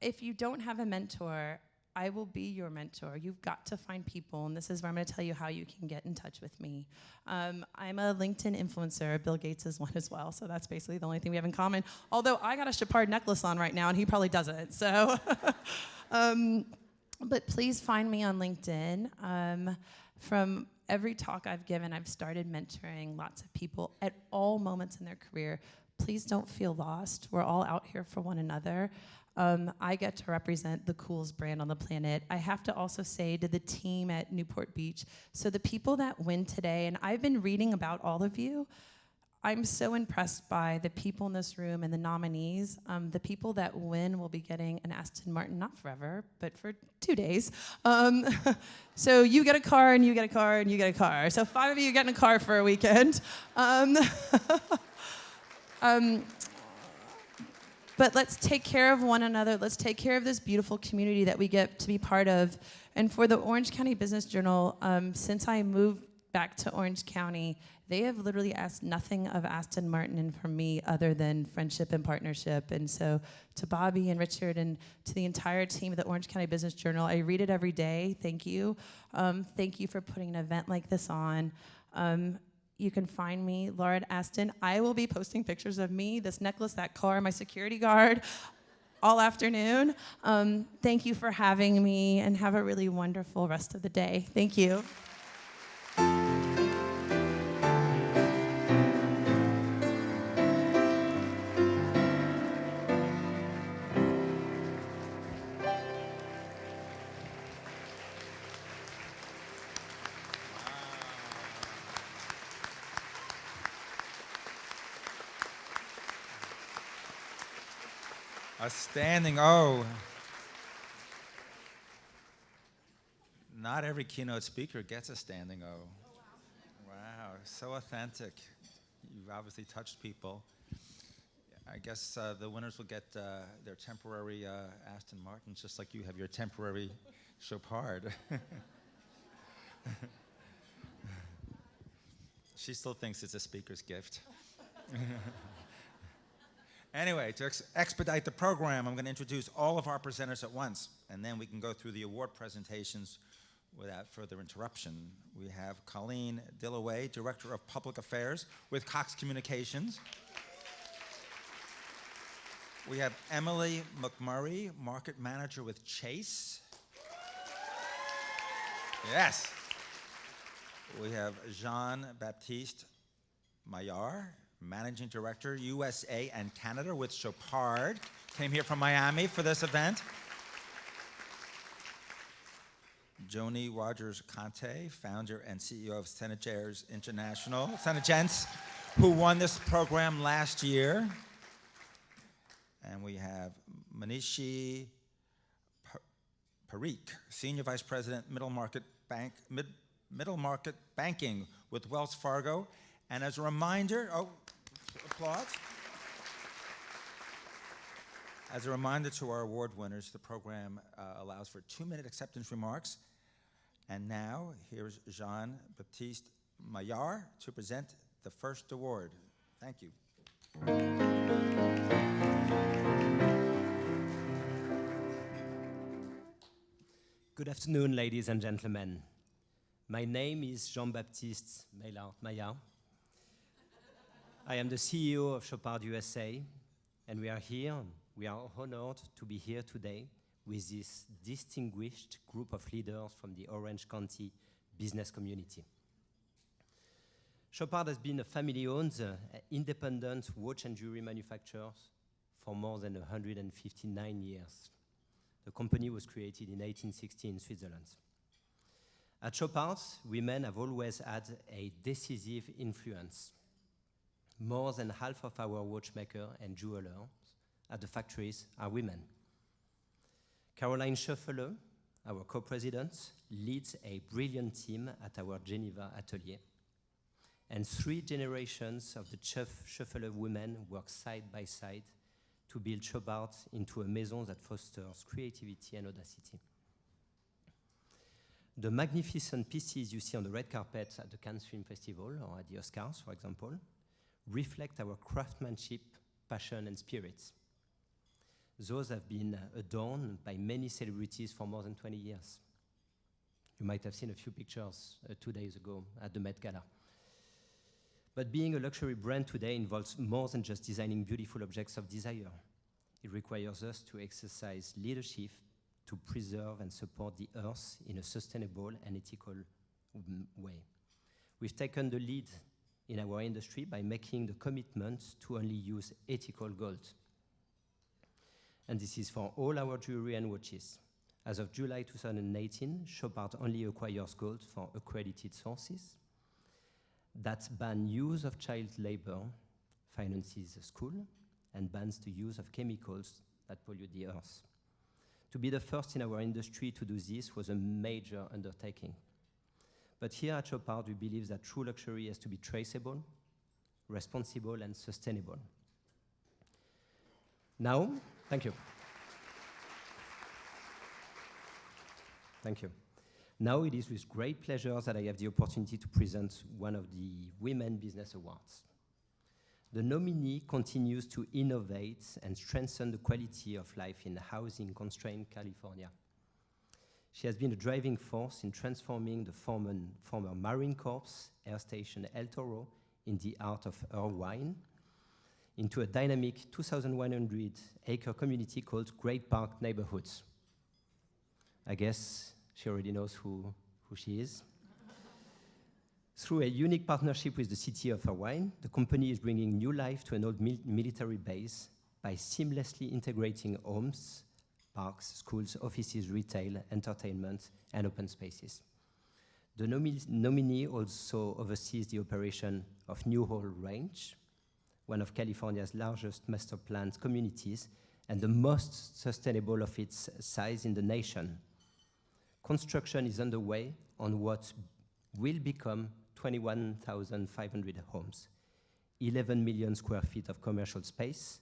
If you don't have a mentor, I will be your mentor. You've got to find people, and this is where I'm going to tell you how you can get in touch with me. I'm a LinkedIn influencer. Bill Gates is one as well, so that's basically the only thing we have in common. Although I got a Chopard necklace on right now, and he probably doesn't. So, but please find me on LinkedIn. From every talk I've given, I've started mentoring lots of people at all moments in their career. Please don't feel lost. We're all out here for one another. I get to represent the coolest brand on the planet. I have to also say to the team at Newport Beach, so the people that win today, and I've been reading about all of you, I'm so impressed by the people in this room and the nominees. The people that win will be getting an Aston Martin, not forever, but for 2 days. So you get a car, and you get a car, and you get a car. So 5 of you get in a car for a weekend. But let's take care of one another. Let's take care of this beautiful community that we get to be part of. And for the Orange County Business Journal, since I moved back to Orange County, they have literally asked nothing of Aston Martin and from me other than friendship and partnership. And so to Bobby and Richard and to the entire team of the Orange County Business Journal, I read it every day. Thank you. Thank you for putting an event like this on. You can find me, Laura at Aston. I will be posting pictures of me, this necklace, that car, my security guard, all afternoon. Thank you for having me, and have a really wonderful rest of the day. Thank you. A standing O. Not every keynote speaker gets a standing O. Wow, so authentic. You've obviously touched people. I guess the winners will get their temporary Aston Martins, just like you have your temporary Chopard. She still thinks it's a speaker's gift. Anyway, to expedite the program, I'm going to introduce all of our presenters at once, and then we can go through the award presentations without further interruption. We have Colleen Dillaway, Director of Public Affairs with Cox Communications. We have Emily Mcmurray, Market Manager with Chase. Yes. We have Jean-Baptiste Maillard, Managing Director, USA and Canada with Chopard. Came here from Miami for this event. Joanie Rogers-Conte, founder and CEO of Senegers International, Senegents, who won this program last year. And we have Manishi Parikh, Senior Vice President, Middle Market Banking with Wells Fargo. And as a reminder, applause. As a reminder to our award winners, the program allows for 2-minute acceptance remarks. And now, here's Jean-Baptiste Maillard to present the first award. Thank you. Good afternoon, ladies and gentlemen. My name is Jean-Baptiste Maillard. I am the CEO of Chopard USA, and we are honored to be here today with this distinguished group of leaders from the Orange County business community. Chopard has been a family-owned, independent watch and jewelry manufacturer for more than 159 years. The company was created in 1860 in Switzerland. At Chopard, women have always had a decisive influence. More than half of our watchmakers and jewelers at the factories are women. Caroline Schöffele, our co-president, leads a brilliant team at our Geneva atelier. And 3 generations of the Shuffler women work side by side to build Chopard into a maison that fosters creativity and audacity. The magnificent pieces you see on the red carpet at the Cannes Film Festival or at the Oscars, for example, reflect our craftsmanship, passion, and spirits. Those have been adorned by many celebrities for more than 20 years. You might have seen a few pictures 2 days ago at the Met Gala. But being a luxury brand today involves more than just designing beautiful objects of desire. It requires us to exercise leadership to preserve and support the earth in a sustainable and ethical way. We've taken the lead in our industry by making the commitment to only use ethical gold. And this is for all our jewelry and watches. As of July 2018, Chopard only acquires gold for accredited sources that ban use of child labor, finances a school, and bans the use of chemicals that pollute the earth. To be the first in our industry to do this was a major undertaking. But here at Chopard, we believe that true luxury has to be traceable, responsible, and sustainable. Now, thank you. Thank you. Now it is with great pleasure that I have the opportunity to present one of the Women Business Awards. The nominee continues to innovate and strengthen the quality of life in housing-constrained California. She has been a driving force in transforming the former Marine Corps Air Station El Toro in the art of Irvine into a dynamic 2,100-acre community called Great Park Neighborhoods. I guess she already knows who she is. Through a unique partnership with the city of Irvine, the company is bringing new life to an old military base by seamlessly integrating homes, parks, schools, offices, retail, entertainment, and open spaces. The nominee also oversees the operation of New Hall Ranch, one of California's largest master planned communities and the most sustainable of its size in the nation. Construction is underway on what will become 21,500 homes, 11 million square feet of commercial space,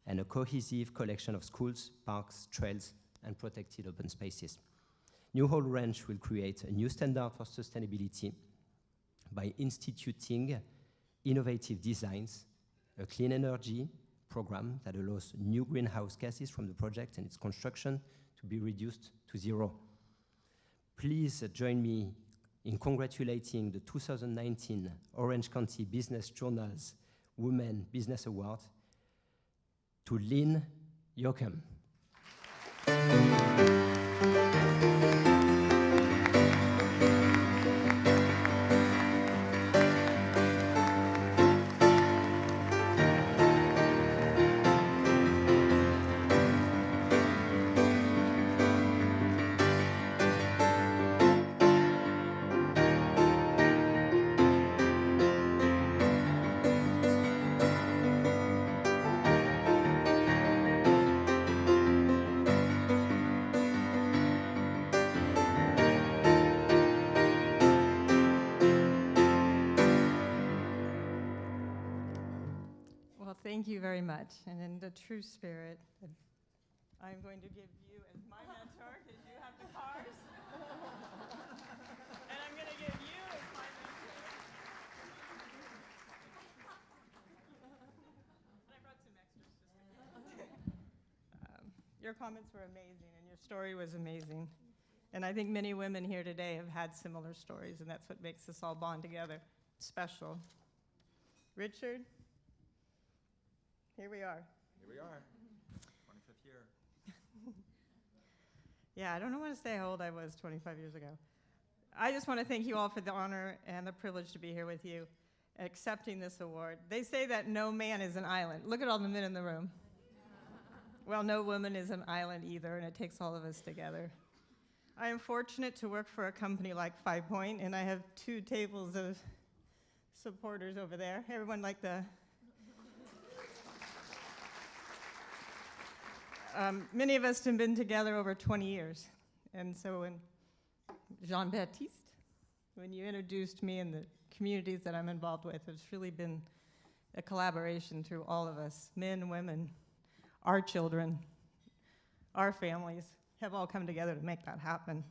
and a cohesive collection of schools, parks, trails, and protected open spaces. New Hall Ranch will create a new standard for sustainability by instituting innovative designs, a clean energy program that allows new greenhouse gases from the project and its construction to be reduced to zero. Please join me in congratulating the 2019 Orange County Business Journal's Women Business Award to Lynn, Jochim. Thank you very much. And in the true spirit, I'm going to give you as my mentor, because you have the cars. And I'm going to give you as my mentor. And I brought some extras. Your comments were amazing, and your story was amazing. And I think many women here today have had similar stories, and that's what makes us all bond together. Special. Richard? Here we are. Here we are, 25th year. Yeah, I don't want to say how old I was 25 years ago. I just want to thank you all for the honor and the privilege to be here with you, accepting this award. They say that no man is an island. Look at all the men in the room. Well, no woman is an island either, and it takes all of us together. I am fortunate to work for a company like Fivepoint, and I have 2 tables of supporters over there. Everyone like the... Many of us have been together over 20 years, And so when Jean-Baptiste, when you introduced me and the communities that I'm involved with, it's really been a collaboration through all of us, men, women, our children, our families, have all come together to make that happen.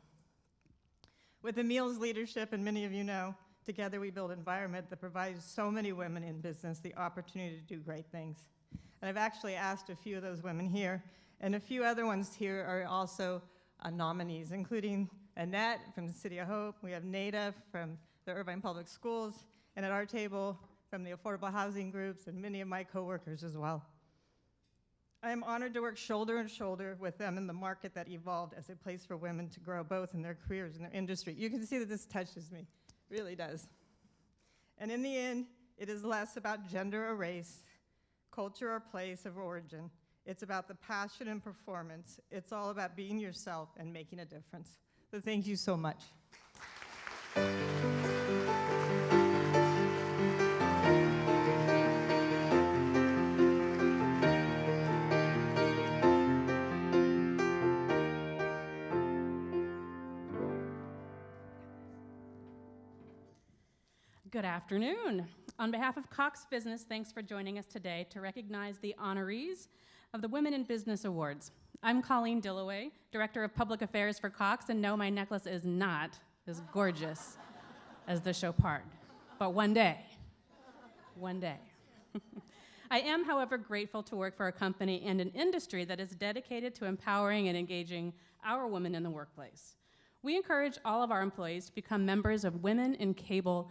With Emile's leadership, and many of you know, together we build an environment that provides so many women in business the opportunity to do great things. And I've actually asked a few of those women here, and a few other ones here are also nominees, including Annette from the City of Hope. We have Nada from the Irvine Public Schools, and at our table from the affordable housing groups and many of my coworkers as well. I am honored to work shoulder to shoulder with them in the market that evolved as a place for women to grow both in their careers and their industry. You can see that this touches me, it really does. And in the end, it is less about gender or race, culture or place of origin. It's about the passion and performance. It's all about being yourself and making a difference. So thank you so much. Good afternoon. On behalf of Cox Business, thanks for joining us today to recognize the honorees of the Women in Business Awards. I'm Colleen Dillaway, Director of Public Affairs for Cox, and no, my necklace is not as gorgeous as the Chopard, but one day. I am, however, grateful to work for a company and an industry that is dedicated to empowering and engaging our women in the workplace. We encourage all of our employees to become members of Women in Cable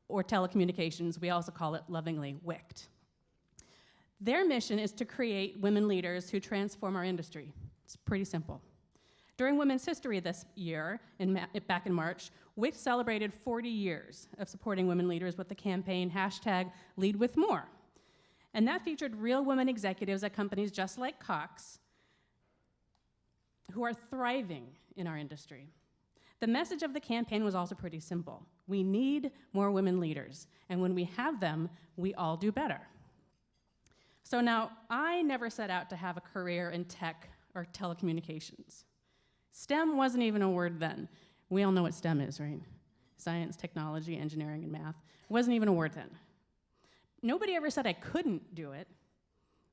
or Telecommunications. We also call it lovingly WICT. Their mission is to create women leaders who transform our industry. It's pretty simple. During Women's History this year, back in March, WICT celebrated 40 years of supporting women leaders with the campaign #LeadWithMore. And that featured real women executives at companies just like Cox who are thriving in our industry. The message of the campaign was also pretty simple. We need more women leaders, and when we have them, we all do better. So now, I never set out to have a career in tech or telecommunications. STEM wasn't even a word then. We all know what STEM is, right? Science, technology, engineering, and math. It wasn't even a word then. Nobody ever said I couldn't do it,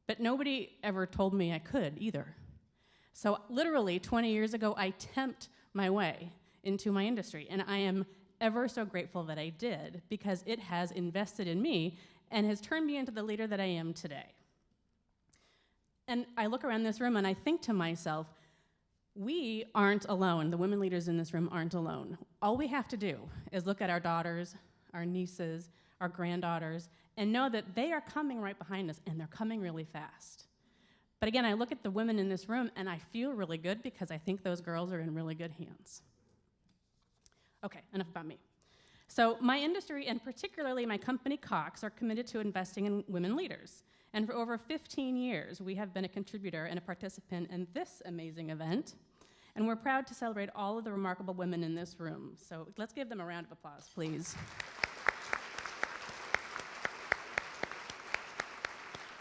but nobody ever told me I could either. So literally 20 years ago, I temped my way into my industry, and I am ever so grateful that I did, because it has invested in me and has turned me into the leader that I am today. And I look around this room and I think to myself, we aren't alone. The women leaders in this room aren't alone. All we have to do is look at our daughters, our nieces, our granddaughters, and know that they are coming right behind us, and they're coming really fast. But again, I look at the women in this room and I feel really good, because I think those girls are in really good hands. Okay, enough about me. So my industry, and particularly my company, Cox, are committed to investing in women leaders. And for over 15 years, we have been a contributor and a participant in this amazing event. And we're proud to celebrate all of the remarkable women in this room. So let's give them a round of applause, please.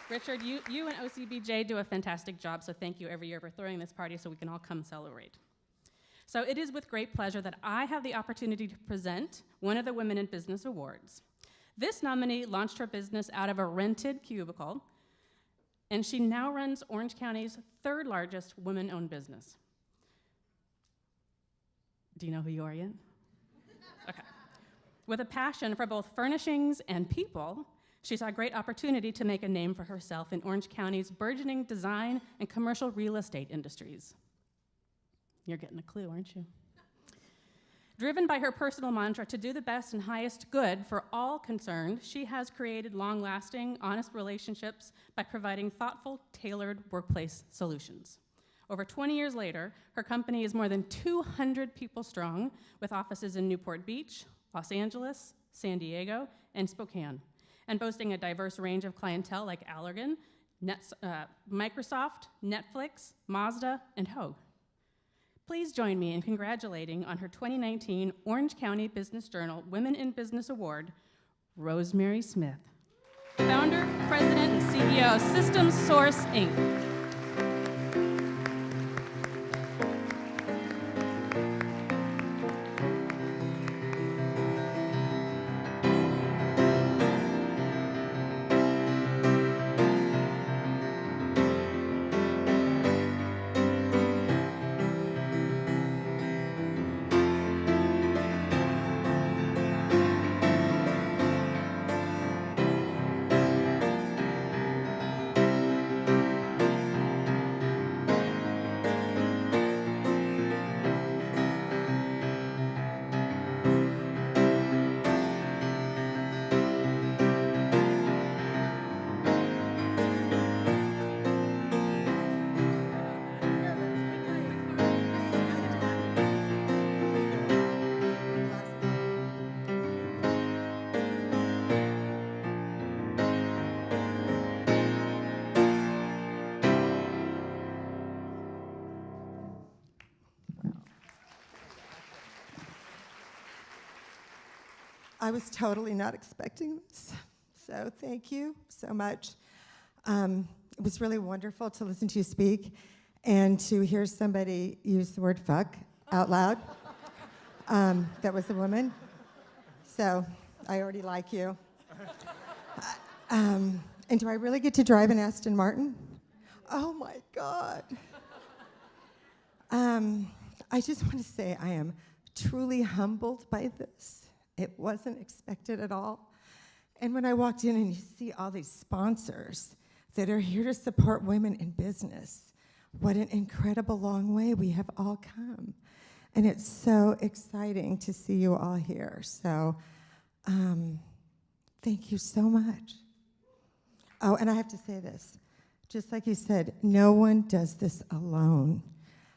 Richard, you and OCBJ do a fantastic job, so thank you every year for throwing this party so we can all come celebrate. So it is with great pleasure that I have the opportunity to present one of the Women in Business Awards. This nominee launched her business out of a rented cubicle, and she now runs Orange County's third largest women-owned business. Do you know who you are yet? Okay. With a passion for both furnishings and people, she saw a great opportunity to make a name for herself in Orange County's burgeoning design and commercial real estate industries. You're getting a clue, aren't you? Driven by her personal mantra to do the best and highest good for all concerned, she has created long-lasting, honest relationships by providing thoughtful, tailored workplace solutions. Over 20 years later, her company is more than 200 people strong, with offices in Newport Beach, Los Angeles, San Diego, and Spokane, and boasting a diverse range of clientele like Allergan, Microsoft, Netflix, Mazda, and Hogue. Please join me in congratulating on her 2019 Orange County Business Journal Women in Business Award, Rosemarie Smith, founder, president, and CEO of Systems Source, Inc. I was totally not expecting this. So thank you so much. It was really wonderful to listen to you speak and to hear somebody use the word fuck out loud. That was a woman. So I already like you. And do I really get to drive an Aston Martin? Oh my God. I just want to say I am truly humbled by this. It wasn't expected at all. And when I walked in and you see all these sponsors that are here to support women in business, what an incredible long way we have all come. And it's so exciting to see you all here. So thank you so much. Oh, and I have to say this. Just like you said, no one does this alone.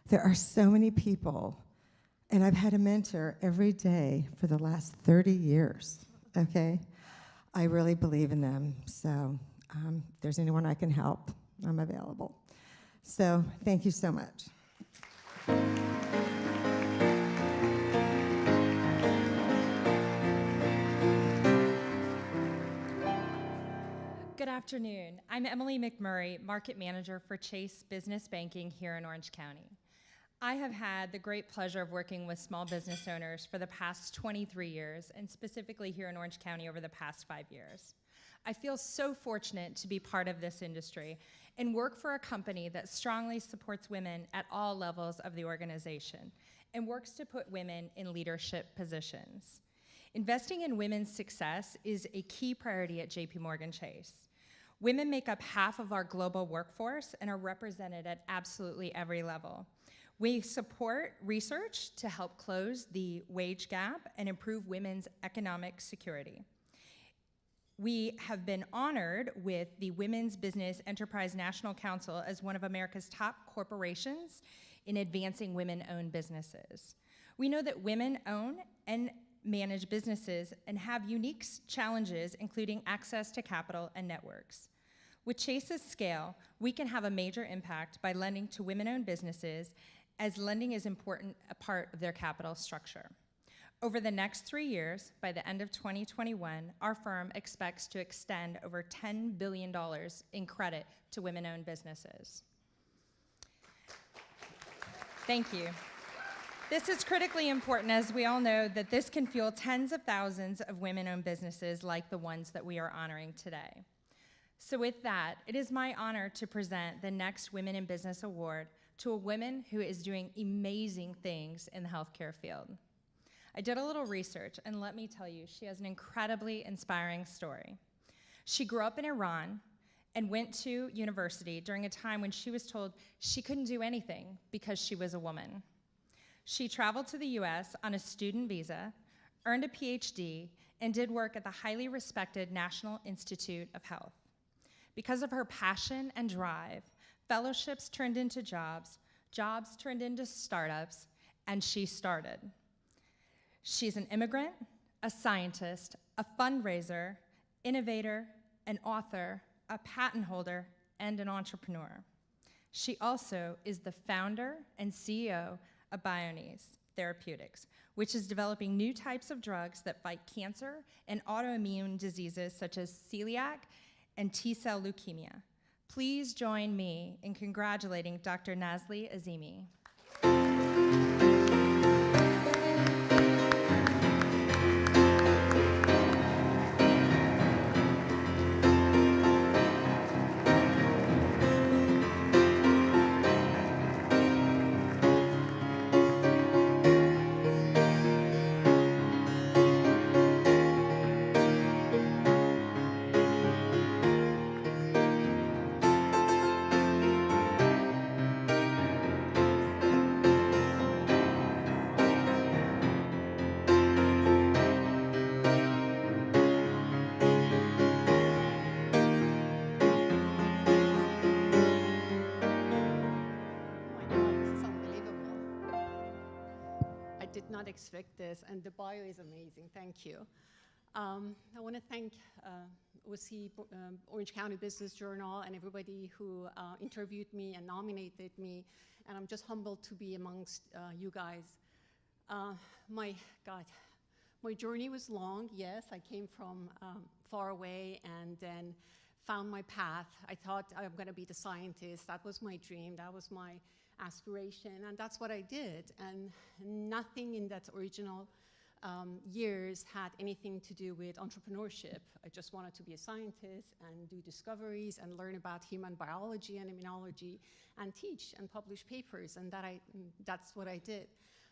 There are so many people, and I've had a mentor every day for the last 30 years, okay? I really believe in them, so if there's anyone I can help, I'm available. So thank you so much. Good afternoon. I'm Emily Mcmurray, Market Manager for Chase Business Banking here in Orange County. I have had the great pleasure of working with small business owners for the past 23 years, and specifically here in Orange County over the past 5 years. I feel so fortunate to be part of this industry and work for a company that strongly supports women at all levels of the organization and works to put women in leadership positions. Investing in women's success is a key priority at JPMorgan Chase. Women make up half of our global workforce and are represented at absolutely every level. We support research to help close the wage gap and improve women's economic security. We have been honored with the Women's Business Enterprise National Council as one of America's top corporations in advancing women-owned businesses. We know that women own and manage businesses and have unique challenges, including access to capital and networks. With Chase's scale, we can have a major impact by lending to women-owned businesses, as lending is important a part of their capital structure. Over the next 3 years, by the end of 2021, our firm expects to extend over $10 billion in credit to women-owned businesses. Thank you. This is critically important, as we all know that this can fuel tens of thousands of women-owned businesses like the ones that we are honoring today. So with that, it is my honor to present the next Women in Business Award to a woman who is doing amazing things in the healthcare field. I did a little research, and let me tell you, she has an incredibly inspiring story. She grew up in Iran and went to university during a time when she was told she couldn't do anything because she was a woman. She traveled to the US on a student visa, earned a PhD, and did work at the highly respected National Institute of Health. Because of her passion and drive, fellowships turned into jobs, jobs turned into startups, and she started. She's an immigrant, a scientist, a fundraiser, innovator, an author, a patent holder, and an entrepreneur. She also is the founder and CEO of Bioniz, Therapeutics, which is developing new types of drugs that fight cancer and autoimmune diseases such as celiac and T-cell leukemia. Please join me in congratulating Dr. Nazli Azimi. Not expect this, and the bio is amazing. Thank you. I want to thank Orange County Business Journal and everybody who interviewed me and nominated me, and I'm just humbled to be amongst you guys. My God, My journey was long, yes. I came from far away and then found my path. I thought I'm going to be the scientist. That was my dream. That was my aspiration. And that's what I did. And nothing in that original years had anything to do with entrepreneurship. I just wanted to be a scientist and do discoveries and learn about human biology and immunology and teach and publish papers. And that's what I did.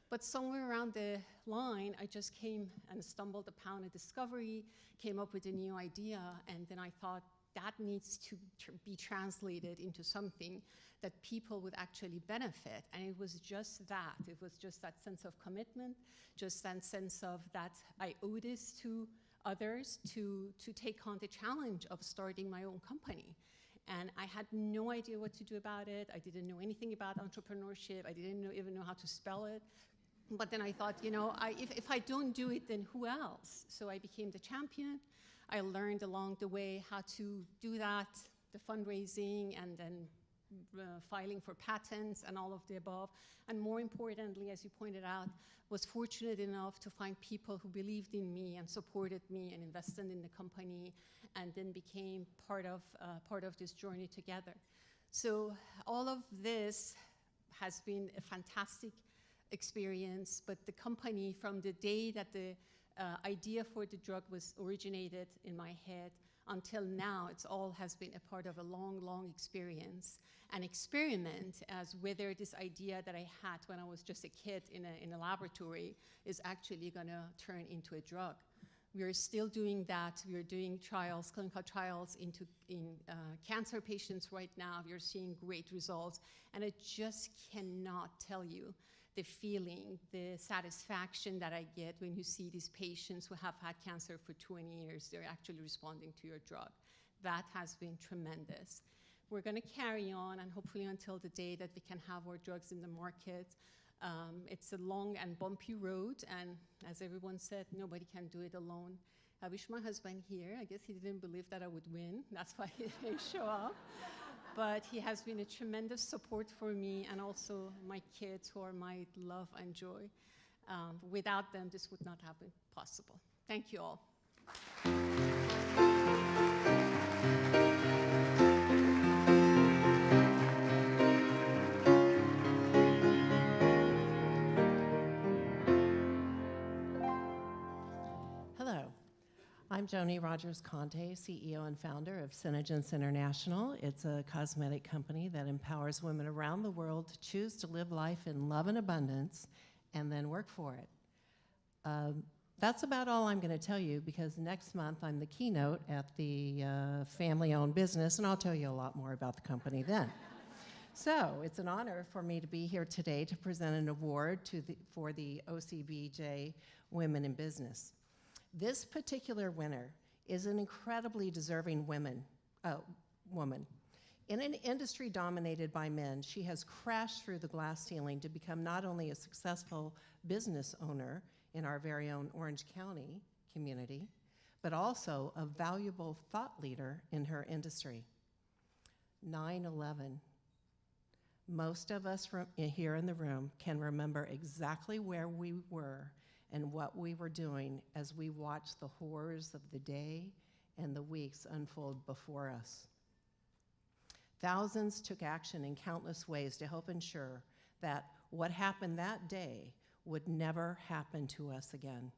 But somewhere around the line, I just came and stumbled upon a discovery, came up with a new idea, and then I thought that needs to be translated into something that people would actually benefit. And it was just that. It was just that sense of commitment, just that sense of that I owe this to others to take on the challenge of starting my own company. And I had no idea what to do about it. I didn't know anything about entrepreneurship. I didn't even know how to spell it. But then I thought, you know, if I don't do it, then who else? So I became the champion. I learned along the way how to do that, the fundraising, and then filing for patents and all of the above. And more importantly, as you pointed out, was fortunate enough to find people who believed in me and supported me and invested in the company, and then became part of this journey together. So all of this has been a fantastic experience, but the company, from the day that the idea for the drug was originated in my head until now, it's all has been a part of a long, long experience. An experiment as whether this idea that I had when I was just a kid in a laboratory is actually gonna turn into a drug. We are still doing that. We are doing trials, clinical trials in cancer patients right now. We are seeing great results. And I just cannot tell you the feeling, the satisfaction that I get when you see these patients who have had cancer for 20 years, they're actually responding to your drug. That has been tremendous. We're gonna carry on, and hopefully until the day that we can have our drugs in the market. It's a long and bumpy road, and as everyone said, nobody can do it alone. I wish my husband here. I guess he didn't believe that I would win. That's why he didn't show up. But he has been a tremendous support for me, and also my kids, who are my love and joy. Without them, this would not have been possible. Thank you all. Hello, I'm Joanie Rogers-Conte, CEO and founder of Synergence International. It's a cosmetic company that empowers women around the world to choose to live life in love and abundance and then work for it. That's about all I'm going to tell you, because next month I'm the keynote at the family-owned business, and I'll tell you a lot more about the company then. So it's an honor for me to be here today to present an award for the OCBJ Women in Business. This particular winner is an incredibly deserving woman. In an industry dominated by men, she has crashed through the glass ceiling to become not only a successful business owner in our very own Orange County community, but also a valuable thought leader in her industry. 9/11. Most of us here in the room can remember exactly where we were and what we were doing as we watched the horrors of the day and the weeks unfold before us. Thousands took action in countless ways to help ensure that what happened that day would never happen to us again.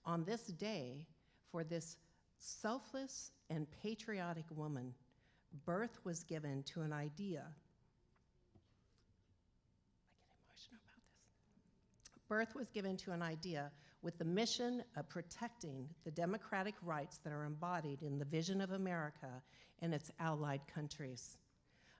On this day, for this selfless and patriotic woman, birth was given to an idea. Birth was given to an idea with the mission of protecting the democratic rights that are embodied in the vision of America and its allied countries.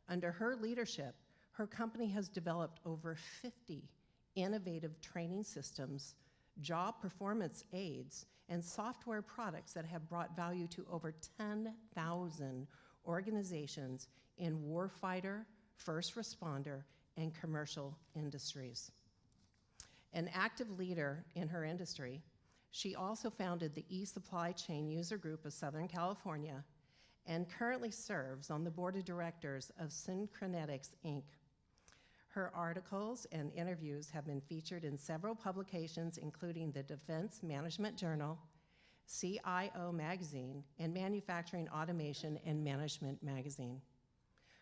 Under her leadership, her company has developed over 50 innovative training systems, job performance aids, and software products that have brought value to over 10,000 organizations in warfighter, first responder, and commercial industries. An active leader in her industry, she also founded the e-Supply Chain User Group of Southern California and currently serves on the board of directors of Syncronetics, Inc. Her articles and interviews have been featured in several publications, including the Defense Management Journal, CIO Magazine, and Manufacturing Automation and Management Magazine.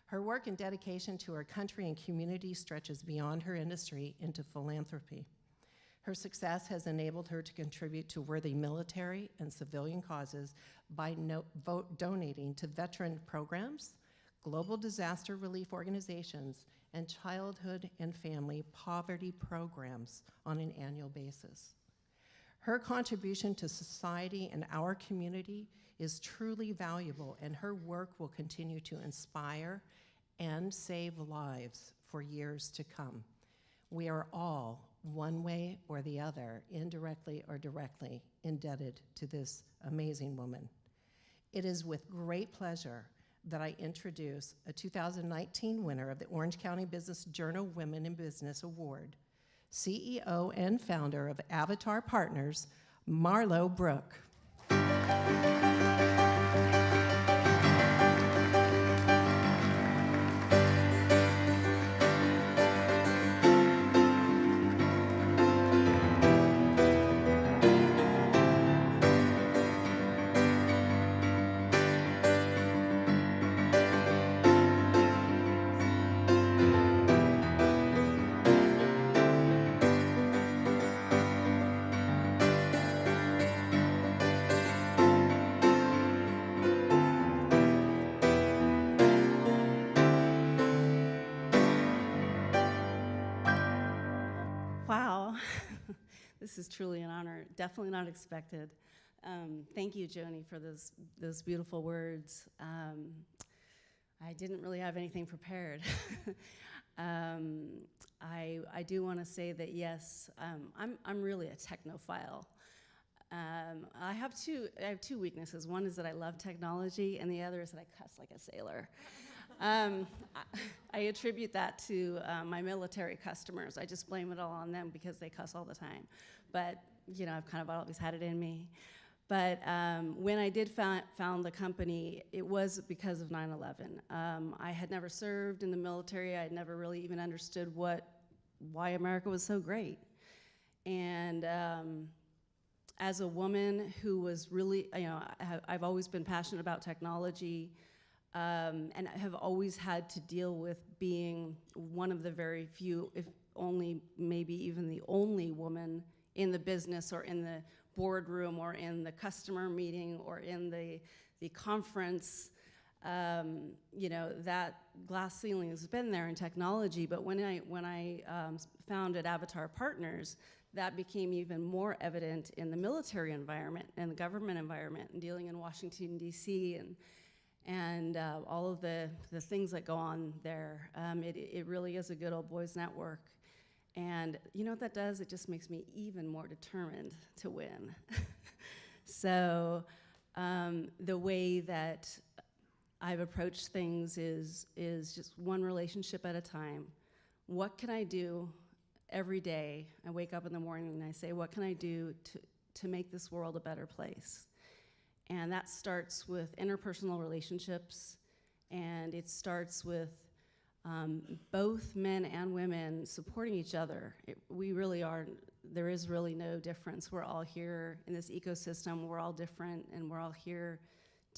Her work and dedication to her country and community stretches beyond her industry into philanthropy. Her success has enabled her to contribute to worthy military and civilian causes by donating to veteran programs, global disaster relief organizations, and childhood and family poverty programs on an annual basis. Her contribution to society and our community is truly valuable, and her work will continue to inspire and save lives for years to come. We are all, one way or the other, indirectly or directly, indebted to this amazing woman. It is with great pleasure that I introduce a 2019 winner of the Orange County Business Journal Women in Business Award, CEO and founder of Avatar Partners, Marlo Brooke. Wow, this is truly an honor. Definitely not expected. Thank you, Joanie, for those beautiful words. I didn't really have anything prepared. I do want to say that yes, I'm really a technophile. I have two weaknesses. One is that I love technology, and the other is that I cuss like a sailor. I attribute that to my military customers. I just blame it all on them because they cuss all the time. But, you know, I've kind of always had it in me. But when I did found the company, it was because of 9/11. I had never served in the military. I had never really even understood why America was so great. And as a woman who was really, you know, I've always been passionate about technology, and I have always had to deal with being one of the very few, if only maybe even the only woman in the business or in the boardroom or in the customer meeting or in the conference. You know, that glass ceiling has been there in technology, but when I founded Avatar Partners, that became even more evident in the military environment and the government environment and dealing in Washington, D.C. and all of the things that go on there. It really is a good old boys network. And you know what that does? It just makes me even more determined to win. So the way that I've approached things is just one relationship at a time. What can I do every day? I wake up in the morning and I say, what can I do to make this world a better place? And that starts with interpersonal relationships, and it starts with both men and women supporting each other. We really are, there is really no difference. We're all here in this ecosystem, we're all different, and we're all here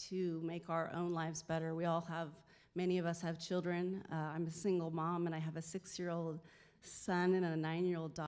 to make our own lives better. We all have, many of us have children. I'm a single mom, and I have a 6-year-old son and a 9-year-old daughter.